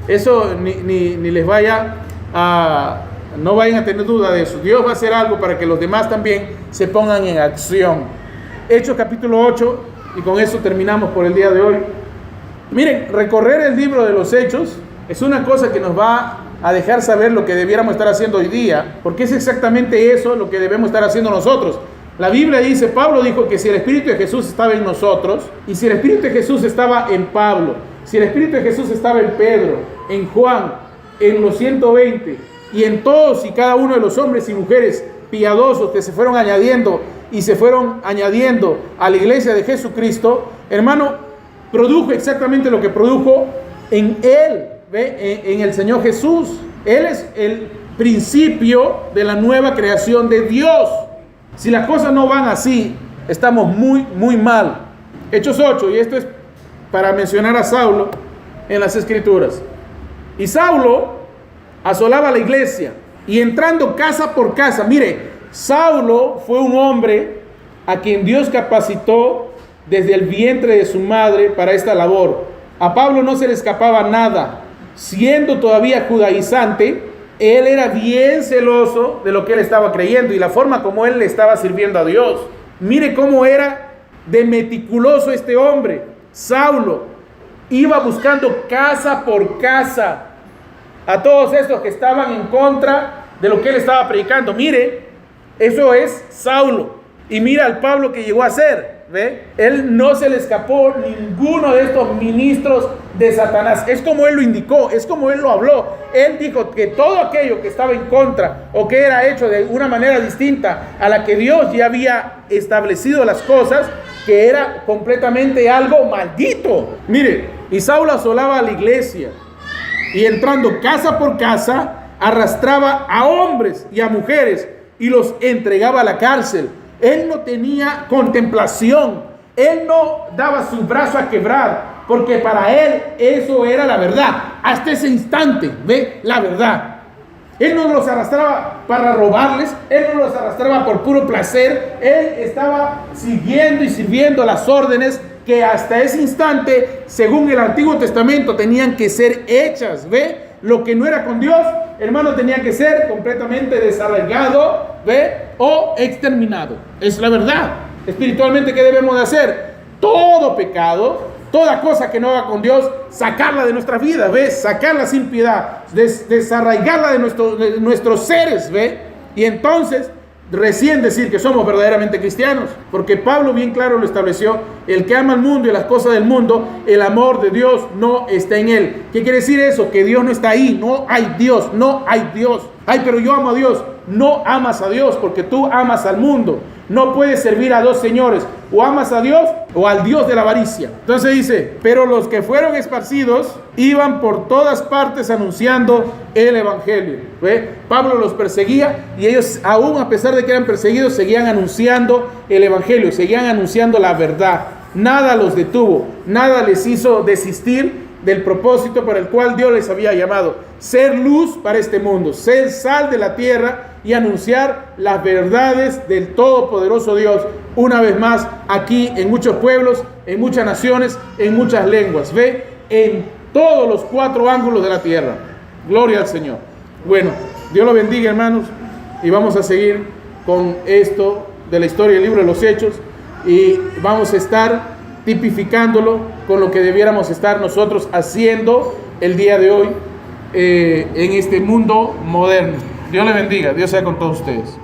Eso ni les vaya a... No vayan a tener duda de eso. Dios va a hacer algo para que los demás también se pongan en acción. Hechos capítulo 8, y con eso terminamos por el día de hoy. Miren, recorrer el libro de los Hechos es una cosa que nos va a dejar saber lo que debiéramos estar haciendo hoy día, porque es exactamente eso lo que debemos estar haciendo nosotros. La Biblia dice, Pablo dijo que si el Espíritu de Jesús estaba en nosotros, y si el Espíritu de Jesús estaba en Pablo, si el Espíritu de Jesús estaba en Pedro, en Juan, en los 120, y en todos y cada uno de los hombres y mujeres piadosos que se fueron añadiendo y se fueron añadiendo a la iglesia de Jesucristo, hermano, produjo exactamente lo que produjo en Él, ¿ve? En el Señor Jesús. Él es el principio de la nueva creación de Dios. Si las cosas no van así, estamos muy mal. Hechos 8, y esto es para mencionar a Saulo en las Escrituras. Y Saulo asolaba la iglesia y entrando casa por casa. Mire, Saulo fue un hombre a quien Dios capacitó desde el vientre de su madre para esta labor. A Pablo no se le escapaba nada. Siendo todavía judaizante, él era bien celoso de lo que él estaba creyendo y la forma como él le estaba sirviendo a Dios. Mire cómo era de meticuloso este hombre. Saulo iba buscando casa por casa a todos estos que estaban en contra de lo que él estaba predicando. Mire, eso es Saulo. Y mira al Pablo que llegó a ser, ¿ve? Él no se le escapó ninguno de estos ministros de Satanás. Es como él lo indicó, es como él lo habló. Él dijo que todo aquello que estaba en contra o que era hecho de una manera distinta a la que Dios ya había establecido las cosas, que era completamente algo maldito. Mire, y Saulo asolaba a la iglesia y entrando casa por casa arrastraba a hombres y a mujeres y los entregaba a la cárcel. Él no tenía contemplación, él no daba su brazo a quebrar, porque para él eso era la verdad. Hasta ese instante, ve, la verdad. Él no los arrastraba para robarles, él no los arrastraba por puro placer, él estaba siguiendo y sirviendo las órdenes que hasta ese instante, según el Antiguo Testamento, tenían que ser hechas, ve. Lo que no era con Dios, hermano, tenía que ser completamente desarraigado, ¿ve? O exterminado. Es la verdad. Espiritualmente, ¿qué debemos de hacer? Todo pecado, toda cosa que no haga con Dios, sacarla de nuestra vida, ¿ve? Sacarla sin piedad, desarraigarla de nuestros seres, ¿ve? Y entonces, recién decir que somos verdaderamente cristianos, porque Pablo bien claro lo estableció: el que ama al mundo y las cosas del mundo, el amor de Dios no está en él. ¿Qué quiere decir eso? Que Dios no está ahí, no hay Dios, no hay Dios. Ay, pero yo amo a Dios. No amas a Dios porque tú amas al mundo. No puedes servir a dos señores, o amas a Dios o al Dios de la avaricia. Entonces dice, pero los que fueron esparcidos iban por todas partes anunciando el evangelio. ¿Ve? Pablo los perseguía y ellos, aún a pesar de que eran perseguidos, seguían anunciando el evangelio, seguían anunciando la verdad. Nada los detuvo, nada les hizo desistir del propósito para el cual Dios les había llamado: ser luz para este mundo, ser sal de la tierra y anunciar las verdades del todopoderoso Dios, una vez más aquí en muchos pueblos, en muchas naciones, en muchas lenguas. Ve, en todos los 4 ángulos de la tierra. Gloria al Señor. Bueno, Dios lo bendiga, hermanos, y vamos a seguir con esto de la historia del libro de los Hechos, y vamos a estar tipificándolo con lo que debiéramos estar nosotros haciendo el día de hoy en este mundo moderno. Dios le bendiga, Dios sea con todos ustedes.